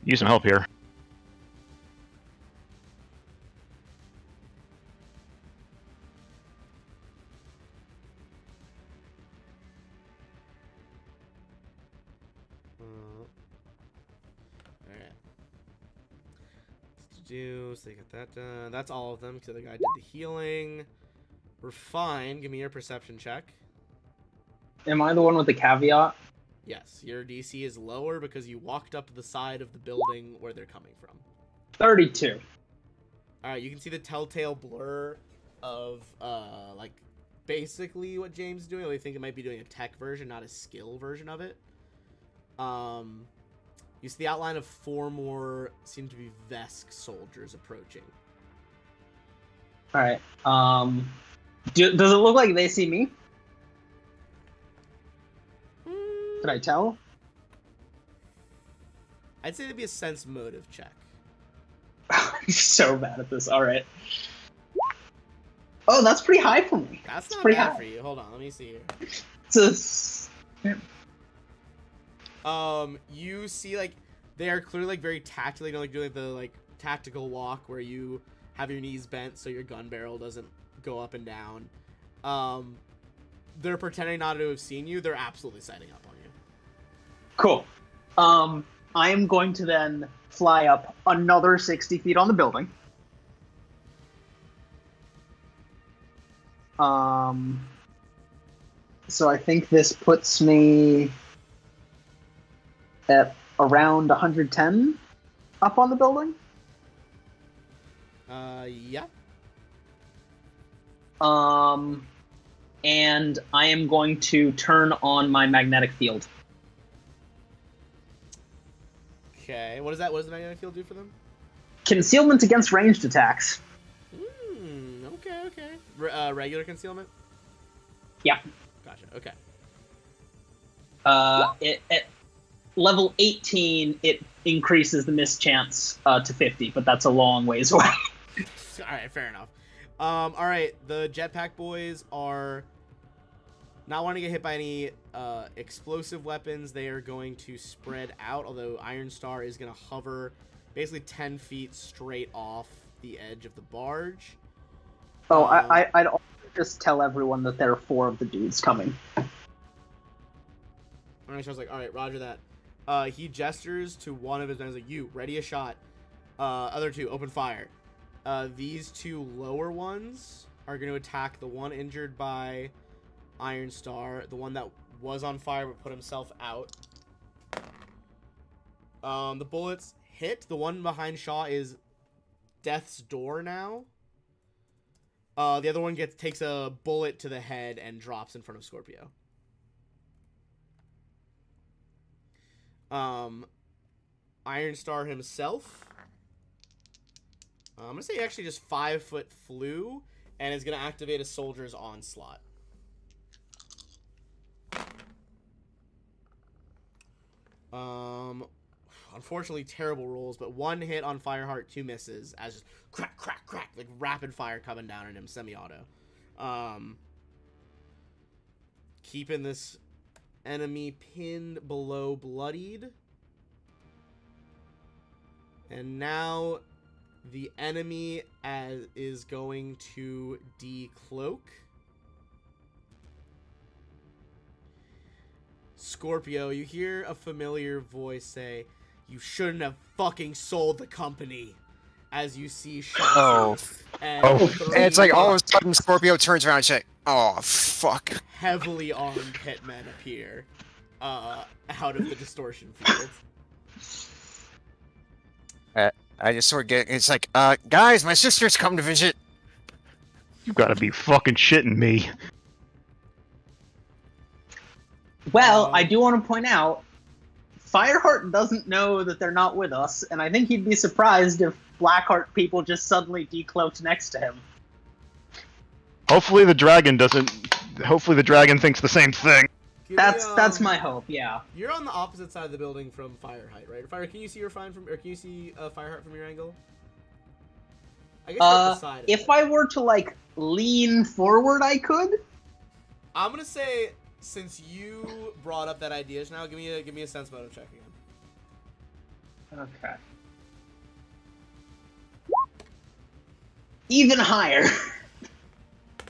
use some help here. Alright. So they got that done. That's all of them because the other guy did the healing. We're fine. Give me your perception check. Am I the one with the caveat? Yes, your DC is lower because you walked up to the side of the building where they're coming from. 32. Alright, you can see the telltale blur of, like, basically what James is doing. I think it might be doing a tech version, not a skill version of it. You see the outline of 4 more, seem to be Vesk soldiers approaching. Alright. Does it look like they see me? Could I tell? I'd say it'd be a sense motive check. I'm so bad at this. Alright. Oh, that's pretty high for me. That's It's not pretty bad high. for you. Hold on, let me see here. It's You see, like, they are clearly, like, very tactile. They don't, like, do, like, the, like, tactical walk where you have your knees bent so your gun barrel doesn't go up and down. They're pretending not to have seen you. They're absolutely sighting up on you. cool. I am going to then fly up another 60 feet on the building. So I think this puts me at around 110 up on the building. Yeah. And I am going to turn on my magnetic field. Okay. What is that? What does the magnetic field do for them? Concealment against ranged attacks. Okay. Regular concealment? Yeah. Gotcha. Okay. At level 18, it increases the miss chance to 50, but that's a long ways away. Alright, fair enough. Alright, the jetpack boys are not wanting to get hit by any explosive weapons. They are going to spread out, although Iron Star is going to hover basically 10 feet straight off the edge of the barge. Oh, I'd also just tell everyone that there are 4 of the dudes coming. Iron Star's like, alright, roger that. He gestures to one of his men, like, you, ready a shot. Other 2, open fire. These 2 lower ones are going to attack the one injured by Iron Star, the one that was on fire but put himself out. The bullets hit. The one behind Shaw is Death's Door now. The other one takes a bullet to the head and drops in front of Scorpio. Iron Star himself, I'm gonna say he actually just 5-foot flew and is gonna activate a soldier's onslaught. Unfortunately, terrible rolls, but 1 hit on Fireheart, 2 misses, as just crack, crack, crack, like rapid fire coming down on him, semi-auto. Keeping this enemy pinned below bloodied. And now the enemy is going to decloak. Scorpio, you hear a familiar voice say, "You shouldn't have fucking sold the company." As you see shots and it's like all of a sudden Scorpio turns around and says, "Oh fuck!" Heavily armed hitmen appear out of the distortion field. I just sort of get it's like, guys, my sister's come to visit. You gotta be fucking shitting me. Well, I do want to point out, Fireheart doesn't know that they're not with us, and I think he'd be surprised if Blackheart people just suddenly decloaked next to him. Hopefully the dragon doesn't. Hopefully the dragon thinks the same thing. That's my hope. Yeah. You're on the opposite side of the building from Fireheart, right? Fire, can you see can you see Fireheart from your angle? I guess you're at the side. If I were to like lean forward, I could. I'm gonna say, since you brought up that idea just now, give me a sense motive check again. Okay. Even higher.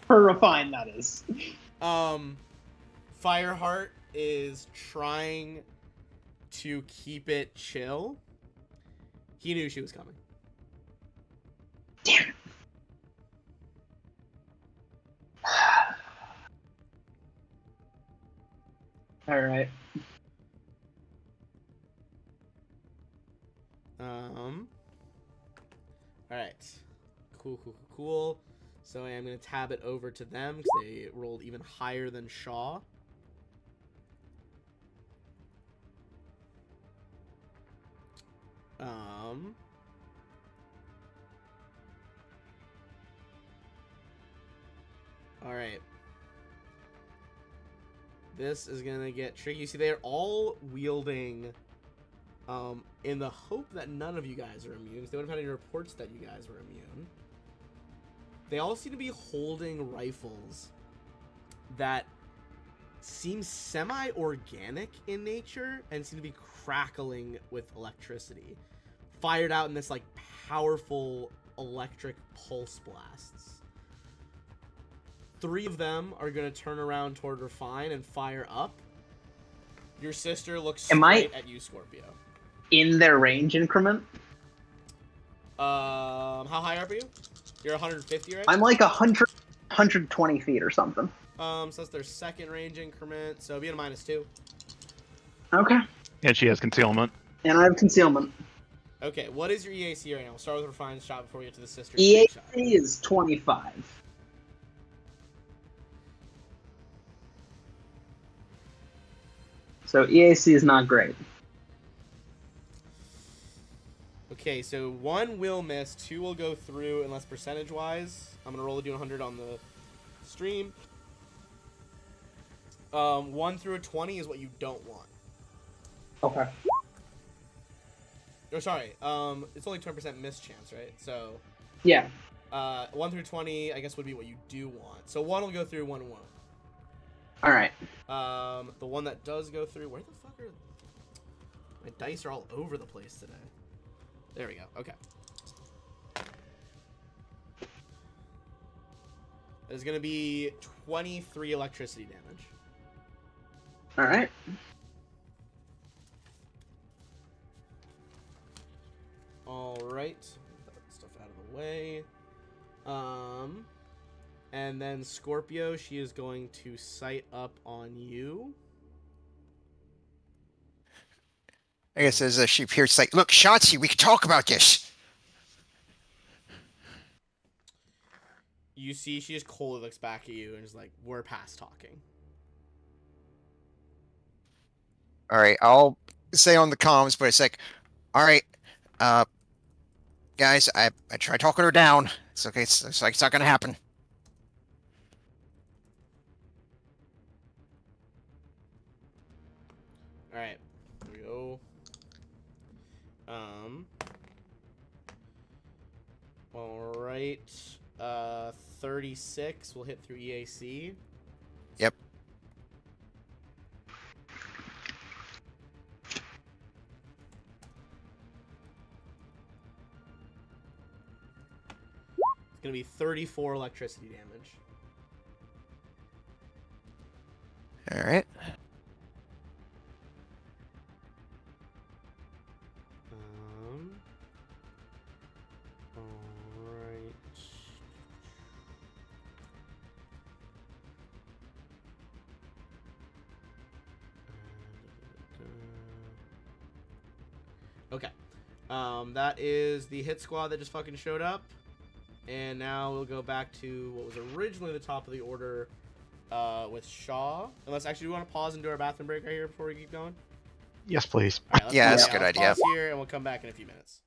For refine, that is. Fireheart is trying to keep it chill. He knew she was coming. Damn it. All right. All right. Cool. So I am going to tab it over to them because they rolled even higher than Shaw. All right. This is going to get tricky. You see, they're all wielding, in the hope that none of you guys are immune, because they would have had any reports that you guys were immune. They all seem to be holding rifles that seem semi-organic in nature and seem to be crackling with electricity, fired out in this like powerful electric pulse blasts. 3 of them are going to turn around toward Refine and fire up. Your sister looks straight at you, Scorpio. In their range increment? How high up are you? You're 150, right? I'm like 120 feet or something. So that's their second range increment, so be at a -2. Okay. And she has concealment. And I have concealment. Okay, what is your EAC right now? We'll start with Refine's shot before we get to the sister. EAC is 25. So EAC is not great. Okay, so 1 will miss, 2 will go through unless percentage-wise. I'm going to roll a D100 on the stream. 1 through a 20 is what you don't want. Okay. Oh, sorry. It's only 20% miss chance, right? So... Yeah. 1 through 20, I guess, would be what you do want. So 1 will go through, 1 won't. Alright. The one that does go through... Where the fuck are... My dice are all over the place today. There we go. Okay. There's going to be 23 electricity damage. Alright. Alright. Put that stuff out of the way. And then Scorpio, she is going to sight up on you. I guess as a sheep here, it's like, look, Shotzi, we can talk about this. You see, she just coldly looks back at you and is like, we're past talking. All right, I'll say on the comms, but it's like, all right, guys, I tried talking her down. It's okay. It's like it's not gonna happen. All right, here we go. All right. 36 will hit through EAC. Yep. going to be 34 electricity damage. All right. Alright. Okay. That is the hit squad that just fucking showed up. And now we'll go back to what was originally the top of the order with Shaw. Unless, actually, do we want to pause and do our bathroom break right here before we keep going? Yes, please. All right, let's Yeah, do that's that. a good Let's idea. pause here, and we'll come back in a few minutes.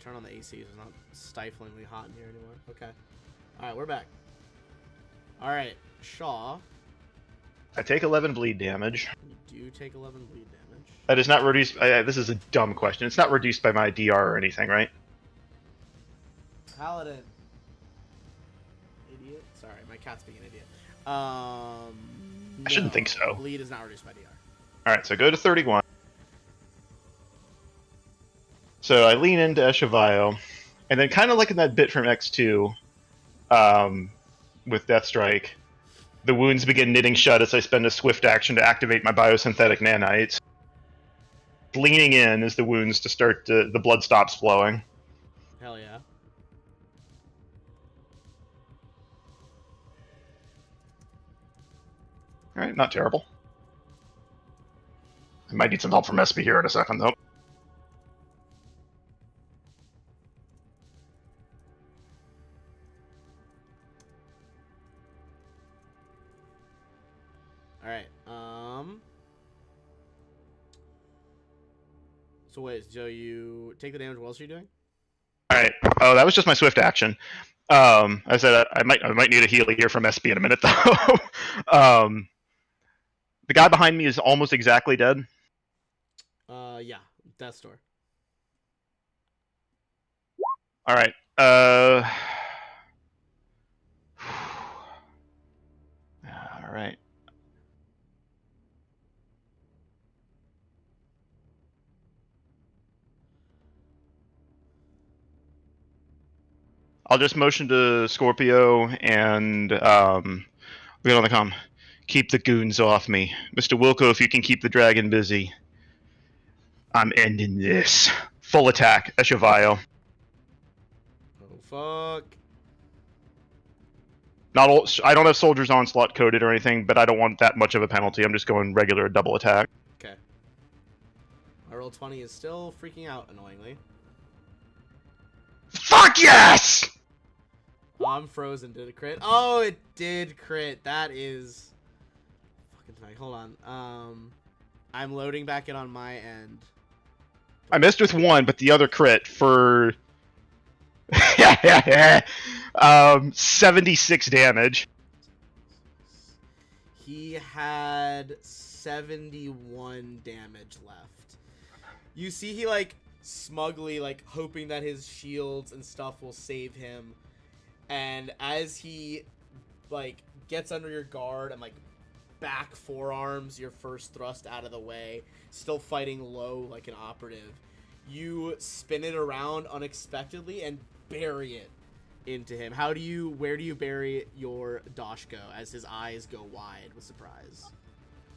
turn on the AC so it's not stiflingly hot in here anymore. Okay. Alright, we're back. Alright, Shaw. I take 11 bleed damage. You do take 11 bleed damage. That is not reduced. This is a dumb question. It's not reduced by my DR or anything, right? Paladin. Idiot. Sorry, my cat's being an idiot. I shouldn't think so. Bleed is not reduced by DR. Alright, so go to 31. So I lean into Eshivayo, and then kind of like in that bit from X2, with Death Strike, the wounds begin knitting shut as I spend a swift action to activate my biosynthetic nanites. Leaning in as the wounds to start the blood stops flowing. Hell yeah. Alright, not terrible. I might need some help from SP here in a second, though. Alright, so wait, so you take the damage, what else are you doing? Alright. Oh, that was just my swift action. I said I might need a heal here from SP in a minute, though. The guy behind me is almost exactly dead. Yeah, Death Store. Alright, Alright. I'll just motion to Scorpio and get on the comm. Keep the goons off me. Mr. Wilco, if you can keep the dragon busy. I'm ending this. Full attack, Eshivayo. Oh, fuck. Not all, I don't have Soldier's Onslaught coded or anything, but I don't want that much of a penalty. I'm just going regular double attack. Okay. My roll 20 is still freaking out, annoyingly. Fuck yes! Oh, I'm frozen. Did it crit? Oh, it did crit. That is... fucking tonight. Hold on. I'm loading back in on my end. I missed with one, but the other crit for 76 damage. He had 71 damage left. You see he, like, smugly, like, hoping that his shields and stuff will save him. And as he, like, gets under your guard and, like, back forearms your first thrust out of the way, still fighting low like an operative, you spin it around unexpectedly and bury it into him. Where do you bury your Dashko as his eyes go wide with surprise?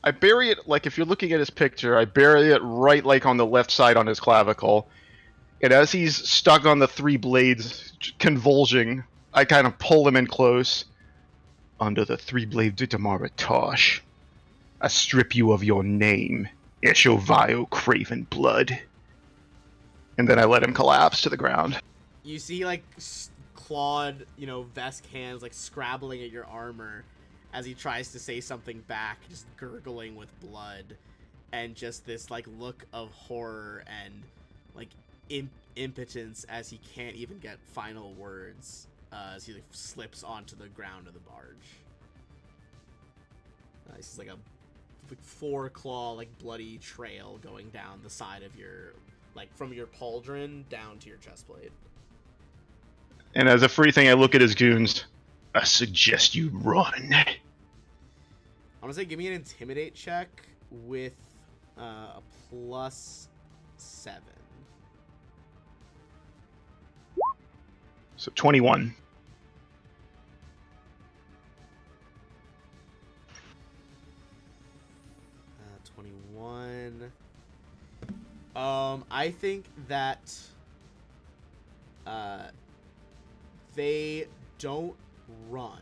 I bury it, like, if you're looking at his picture, I bury it right, like, on the left side on his clavicle. And as he's stuck on the three blades, convulsing, I kind of pull him in close. Under the three-blade Ditamaratosh, I strip you of your name, Eshivayo Craven Blood. And then I let him collapse to the ground. You see, like, clawed, Vesk hands, like, scrabbling at your armor as he tries to say something back, just gurgling with blood. And just this, like, look of horror and, like, impotence as he can't even get final words. As he, like, slips onto the ground of the barge. This is like a four-claw, like, bloody trail going down the side of your, like, from your pauldron down to your chest plate. And as a free thing, I look at his goons. I suggest you run. I'm gonna say give me an intimidate check with a +7. So 21. I think that they don't run.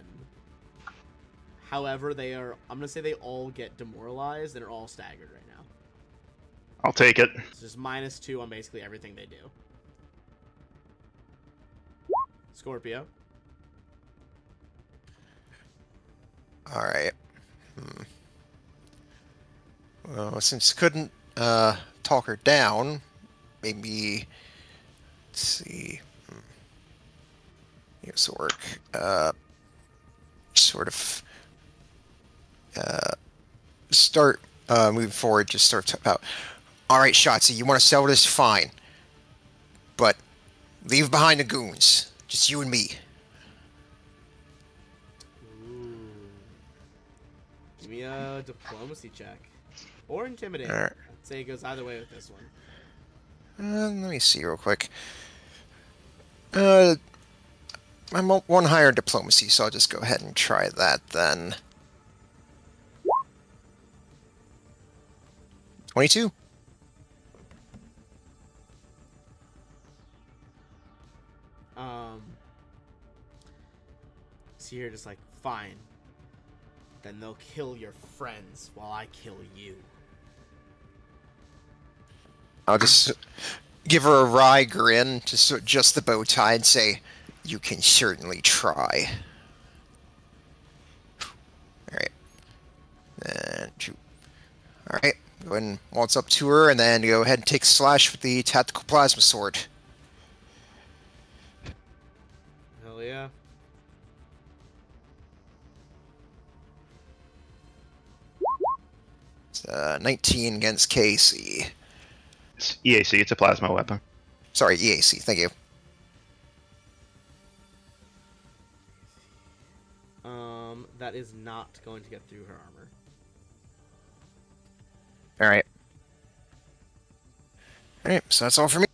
However, I'm gonna say they all get demoralized and are all staggered right now. I'll take it. It's just -2 on basically everything they do. Scorpio. Alright. Well, since couldn't talk her down, maybe Let's see. Here's the work. Sort of. Start moving forward. Just start about. All right, Shotzi, you want to sell this? Fine, but leave behind the goons. Just you and me. Ooh. Give me a diplomacy check. Or intimidate. All right. I'd say it goes either way with this one. Let me see real quick. I'm one higher in diplomacy, so I'll just go ahead and try that then. 22. So you're just like, fine. Then they'll kill your friends while I kill you. I'll just give her a wry grin, just adjust the bow tie and say, "You can certainly try." Alright. And shoot. Alright. Go ahead and waltz up to her, and then go ahead and take a slash with the tactical plasma sword. Hell yeah. It's 19 against Casey. It's EAC. It's a plasma weapon. Sorry, EAC. Thank you. That is not going to get through her armor. Alright. Alright, so that's all for me.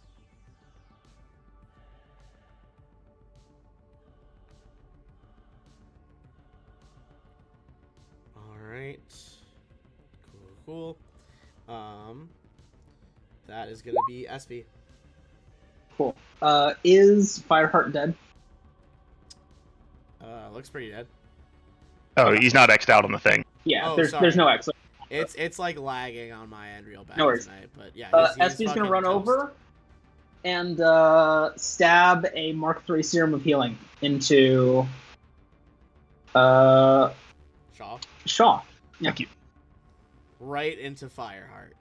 Alright. Cool. That is gonna be SB. Cool. Is Fireheart dead? Looks pretty dead. Oh, he's not X'd out on the thing. Yeah, Oh, there's no X. It's like lagging on my end real bad No worries. tonight, but yeah. SB's gonna fucking run toast. over and stab a Mark III Serum of Healing into Shaw. Shaw. Yeah. Thank you. Right into Fireheart.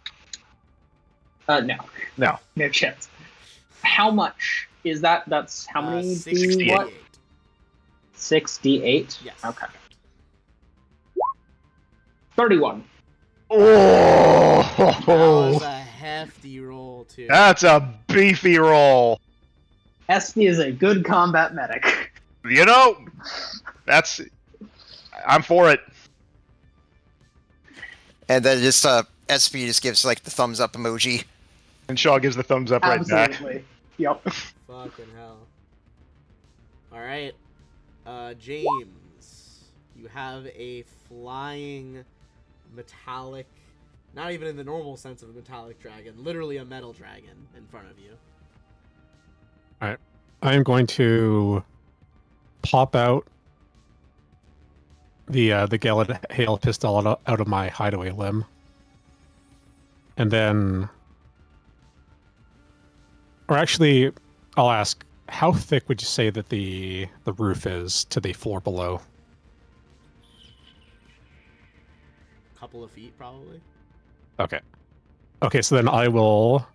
No. No. No chance. How much is that? That's how many? 68. What? 68? Yes. Okay. 31. That was Oh, a hefty roll too. that's a beefy roll. SB is a good combat medic. You know, I'm for it. And then just SB just gives like the thumbs up emoji. And Shaw gives the thumbs up right back. Absolutely. Yep. Fucking hell. All right, James, you have a flying metallic, not even in the normal sense of a metallic dragon, literally a metal dragon in front of you. I am going to pop out the Galled Hail pistol out of my hideaway limb, and then, or actually, I'll ask, how thick would you say that the roof is to the floor below? Couple of feet, probably. Okay. Okay, so then I will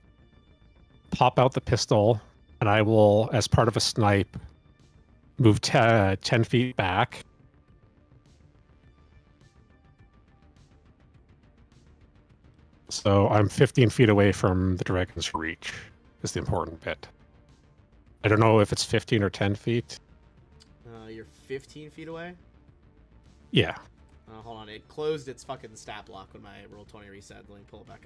pop out the pistol, and I will, as part of a snipe, move 10 feet back. So I'm 15 feet away from the dragon's reach, is the important bit. I don't know if it's 15 or 10 feet. You're 15 feet away. Yeah. Hold on, it closed its fucking stat block when my roll 20 reset. Let me pull it back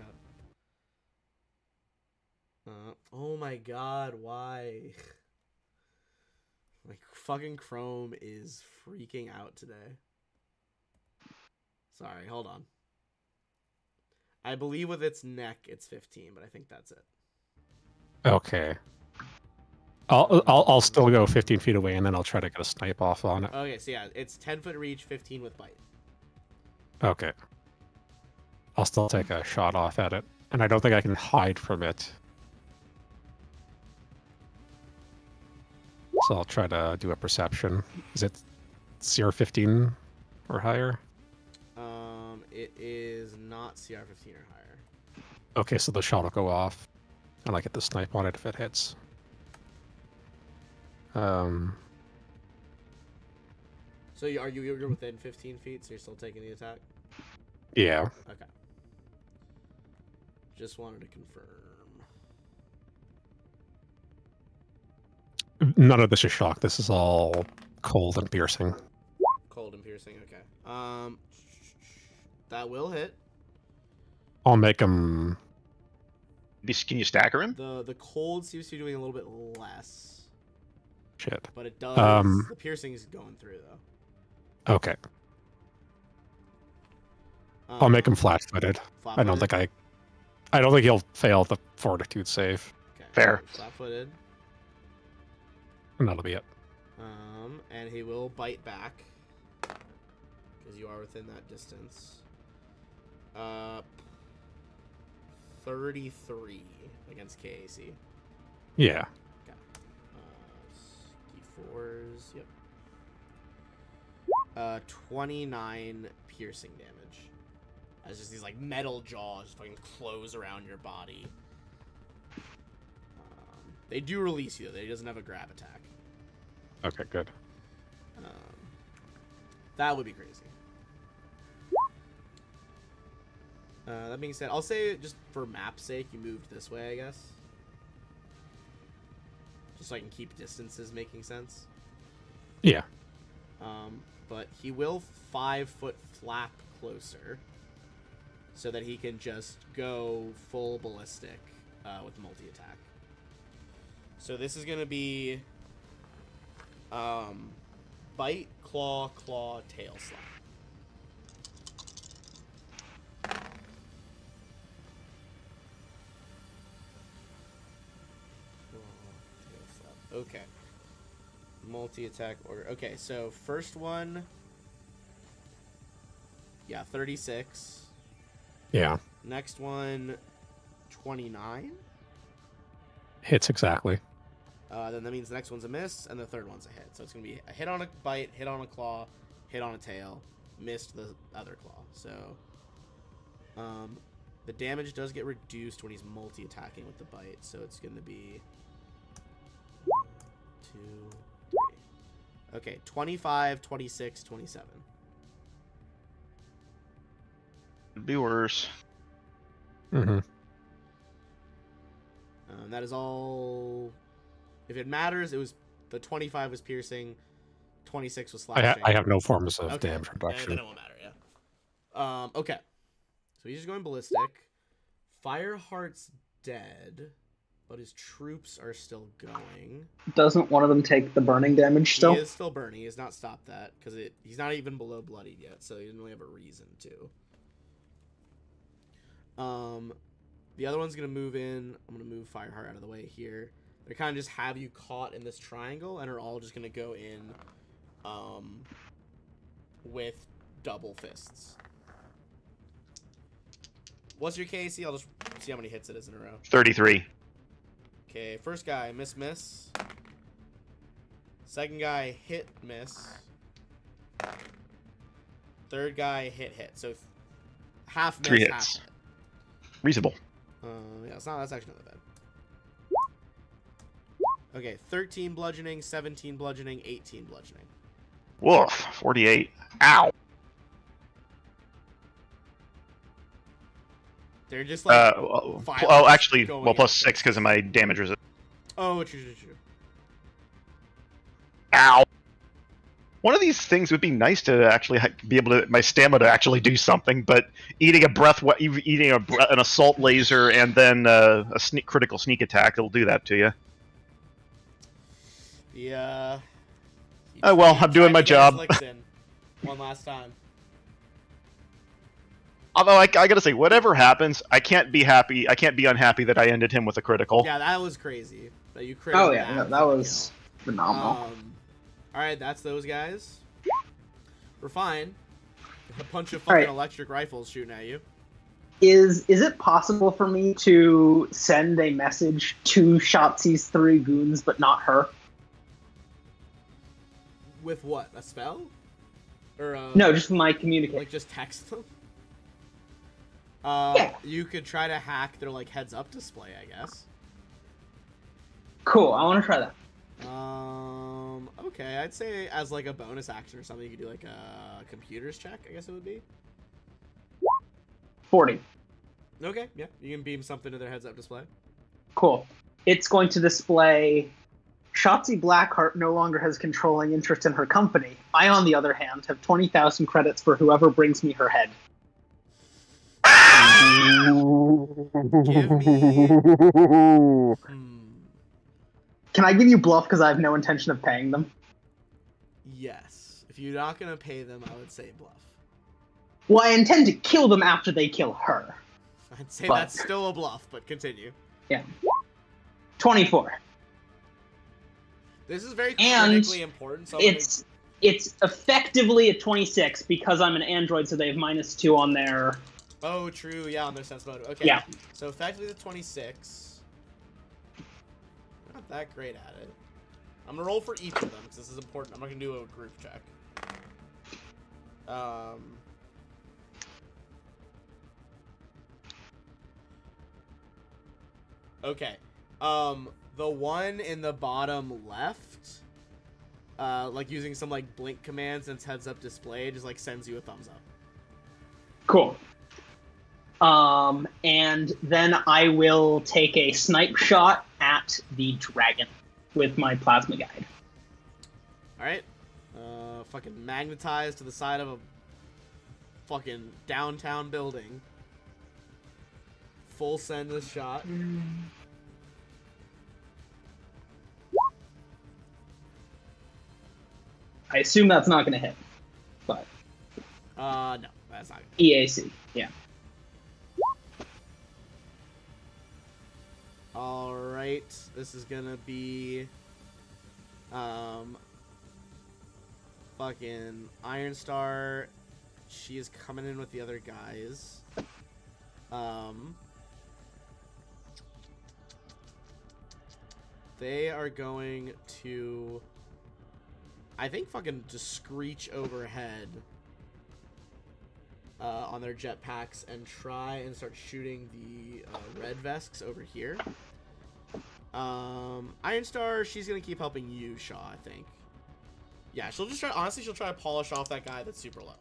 up. Oh my god, why? Like, fucking Chrome is freaking out today. Sorry, hold on. I believe with its neck, it's 15, but I think that's it. Okay. I'll still go 15 feet away, and then I'll try to get a snipe off on it. Okay, so yeah, it's 10 foot reach, 15 with bite. Okay. I'll still take a shot off at it, and I don't think I can hide from it. So I'll try to do a perception. Is it CR 15 or higher? It is not CR 15 or higher. Okay, so the shot will go off, and I get the snipe on it if it hits. So you're within 15 feet, so you're still taking the attack? Yeah. Okay. Just wanted to confirm. None of this is shock. This is all cold and piercing. Cold and piercing, okay. That will hit. I'll make him. Can you stagger him? The cold seems to be doing a little bit less. Shit. But it does. The piercing is going through, though. Okay. I'll make him flat-footed. I don't think he'll fail the fortitude save. Okay. Fair. Flat-footed. And that'll be it. And he will bite back because you are within that distance. 33 against KAC. Yeah. Okay. D4s. Yep. 29 piercing damage. As just these like metal jaws fucking close around your body. They do release you though. He doesn't have a grab attack. Okay, good. That would be crazy. That being said, I'll say just for map's sake, you moved this way, I guess. Just so I can keep distances making sense. Yeah. But he will 5-foot flap closer so that he can just go full ballistic with multi-attack. So this is going to be bite, claw, tail slap. Okay. Multi-attack order. Okay, so first one. Yeah, 36. Yeah. Next one, 29. Hits exactly. Then that means the next one's a miss, and the third one's a hit. So it's going to be a hit on a bite, hit on a claw, hit on a tail, missed the other claw. So, the damage does get reduced when he's multi-attacking with the bite. So it's going to be 1, 2, 3. Okay, 25, 26, 27. Could be worse. Mm-hmm. That is all. If it matters, it was the 25 was piercing, 26 was slashing. I have no forms of Okay. damage reduction. Then it won't matter, yeah. Okay. So he's just going ballistic. Fireheart's dead, but his troops are still going. Doesn't one of them take the burning damage still? He is still burning. He has not stopped that because he's not even below bloodied yet, so he didn't really have a reason to. The other one's gonna move in. I'm gonna move Fireheart out of the way here. They kind of just have you caught in this triangle and are all just gonna go in, with double fists. What's your KC? I'll just see how many hits it is in a row. 33. Okay, first guy, miss. Second guy, hit, miss. Third guy, hit. So half miss, 3 half hits. hit. Reasonable. Yeah, that's actually not that bad. Okay, 13 bludgeoning, 17 bludgeoning, 18 bludgeoning. Woof. 48. Ow. They're just like Actually, going well, plus at 6 because of my damage resistance. Oh, true. Ow. One of these things would be nice to actually be able to my stamina to actually do something, but eating an assault laser and then a critical sneak attack, it'll do that to you. Yeah. Oh well, I'm doing my job. One last time. Although I gotta say, whatever happens, I can't be unhappy that I ended him with a critical. Yeah, that was crazy. That you crit. Oh yeah, that was phenomenal. Alright, that's those guys. We're fine. A bunch of fucking electric rifles shooting at you. Is it possible for me to send a message to Shotzi's 3 goons, but not her? With what? A spell? Or no, just my communicator. Like just text them? Yeah. You could try to hack their like heads up display, I guess. Cool, I want to try that. Okay, I'd say as like a bonus action or something, you could do like a computer's check, I guess it would be. 40. Okay, yeah. You can beam something to their heads-up display. Cool. It's going to display Shotzi Blackheart no longer has controlling interest in her company. I, on the other hand, have 20,000 credits for whoever brings me her head. Give me... Can I give you bluff because I have no intention of paying them? Yes. If you're not going to pay them, I would say bluff. Well, I intend to kill them after they kill her. I'd say But- that's still a bluff, but continue. Yeah. 24. This is very And critically important, so It's effectively a 26 because I'm an android, so they have -2 on their... Oh, true, yeah, on their sense motive. Okay, Yeah. so effectively the 26. Not that great at it. I'm going to roll for each of them, because this is important. I'm not going to do a group check. Okay. The one in the bottom left, like using some like blink commands and its heads up display, just like sends you a thumbs up. Cool. And then I will take a snipe shot at the dragon with my plasma guide. Alright. Fucking magnetized to the side of a fucking downtown building. Full send this shot. I assume that's not going to hit, but No, that's not good. EAC, yeah. Alright, this is gonna be fucking Iron Star. She is coming in with the other guys. They are going to, I think, fucking just screech overhead on their jetpacks and try and start shooting the red vests over here. Iron Star, she's gonna keep helping you, Shaw, I think. Yeah, she'll just try, honestly, she'll try to polish off that guy that's super low.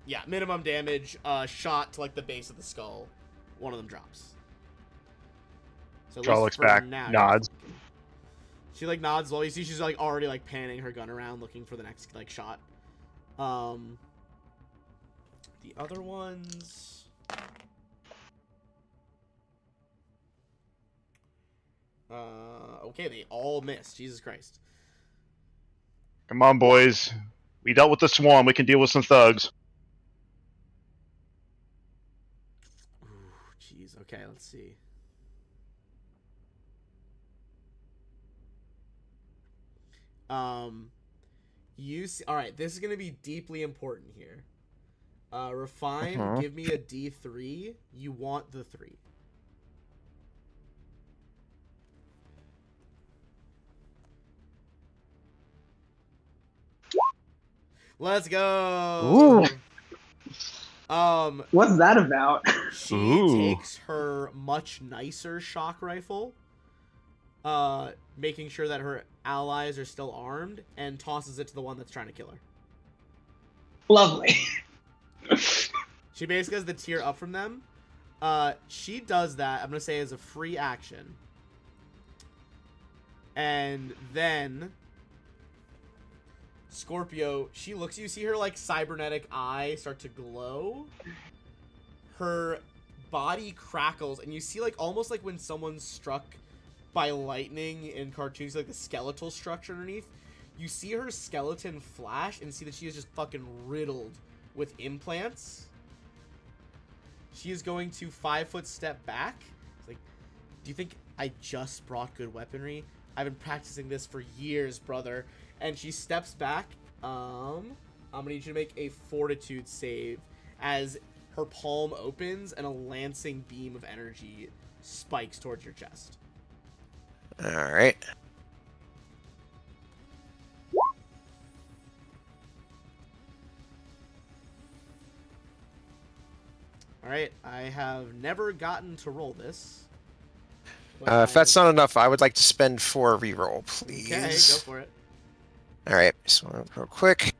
Yeah, minimum damage, shot to like the base of the skull. One of them drops. So at Shaw least looks for back, now, nods. she like nods well. You see she's like already like panning her gun around looking for the next like shot. The other ones, okay, they all missed. Jesus Christ. Come on, boys. We dealt with the swarm. We can deal with some thugs. Ooh, jeez. Okay, let's see. You see, all right, this is gonna be deeply important here. Refine, give me a D3. You want the 3. Let's go. What's that about? She takes her much nicer shock rifle, making sure that her allies are still armed, and tosses it to the one that's trying to kill her. Lovely. She basically has the tier up from them. She does that, I'm going to say, as a free action. And then Scorpio, she looks, you see her like cybernetic eye start to glow. Her body crackles, and you see like almost like when someone's struck by lightning in cartoons, like the skeletal structure underneath. You see her skeleton flash and see that she is just fucking riddled with implants. She is going to 5-foot step back. It's like, do you think I just brought good weaponry? I've been practicing this for years, brother. And she steps back. I'm gonna need you to make a fortitude save as her palm opens and a lancing beam of energy spikes towards your chest. Alright. Alright, I have never gotten to roll this. If that's not enough, I would like to spend 4 reroll, please. Okay, go for it. All right, just want to real quick.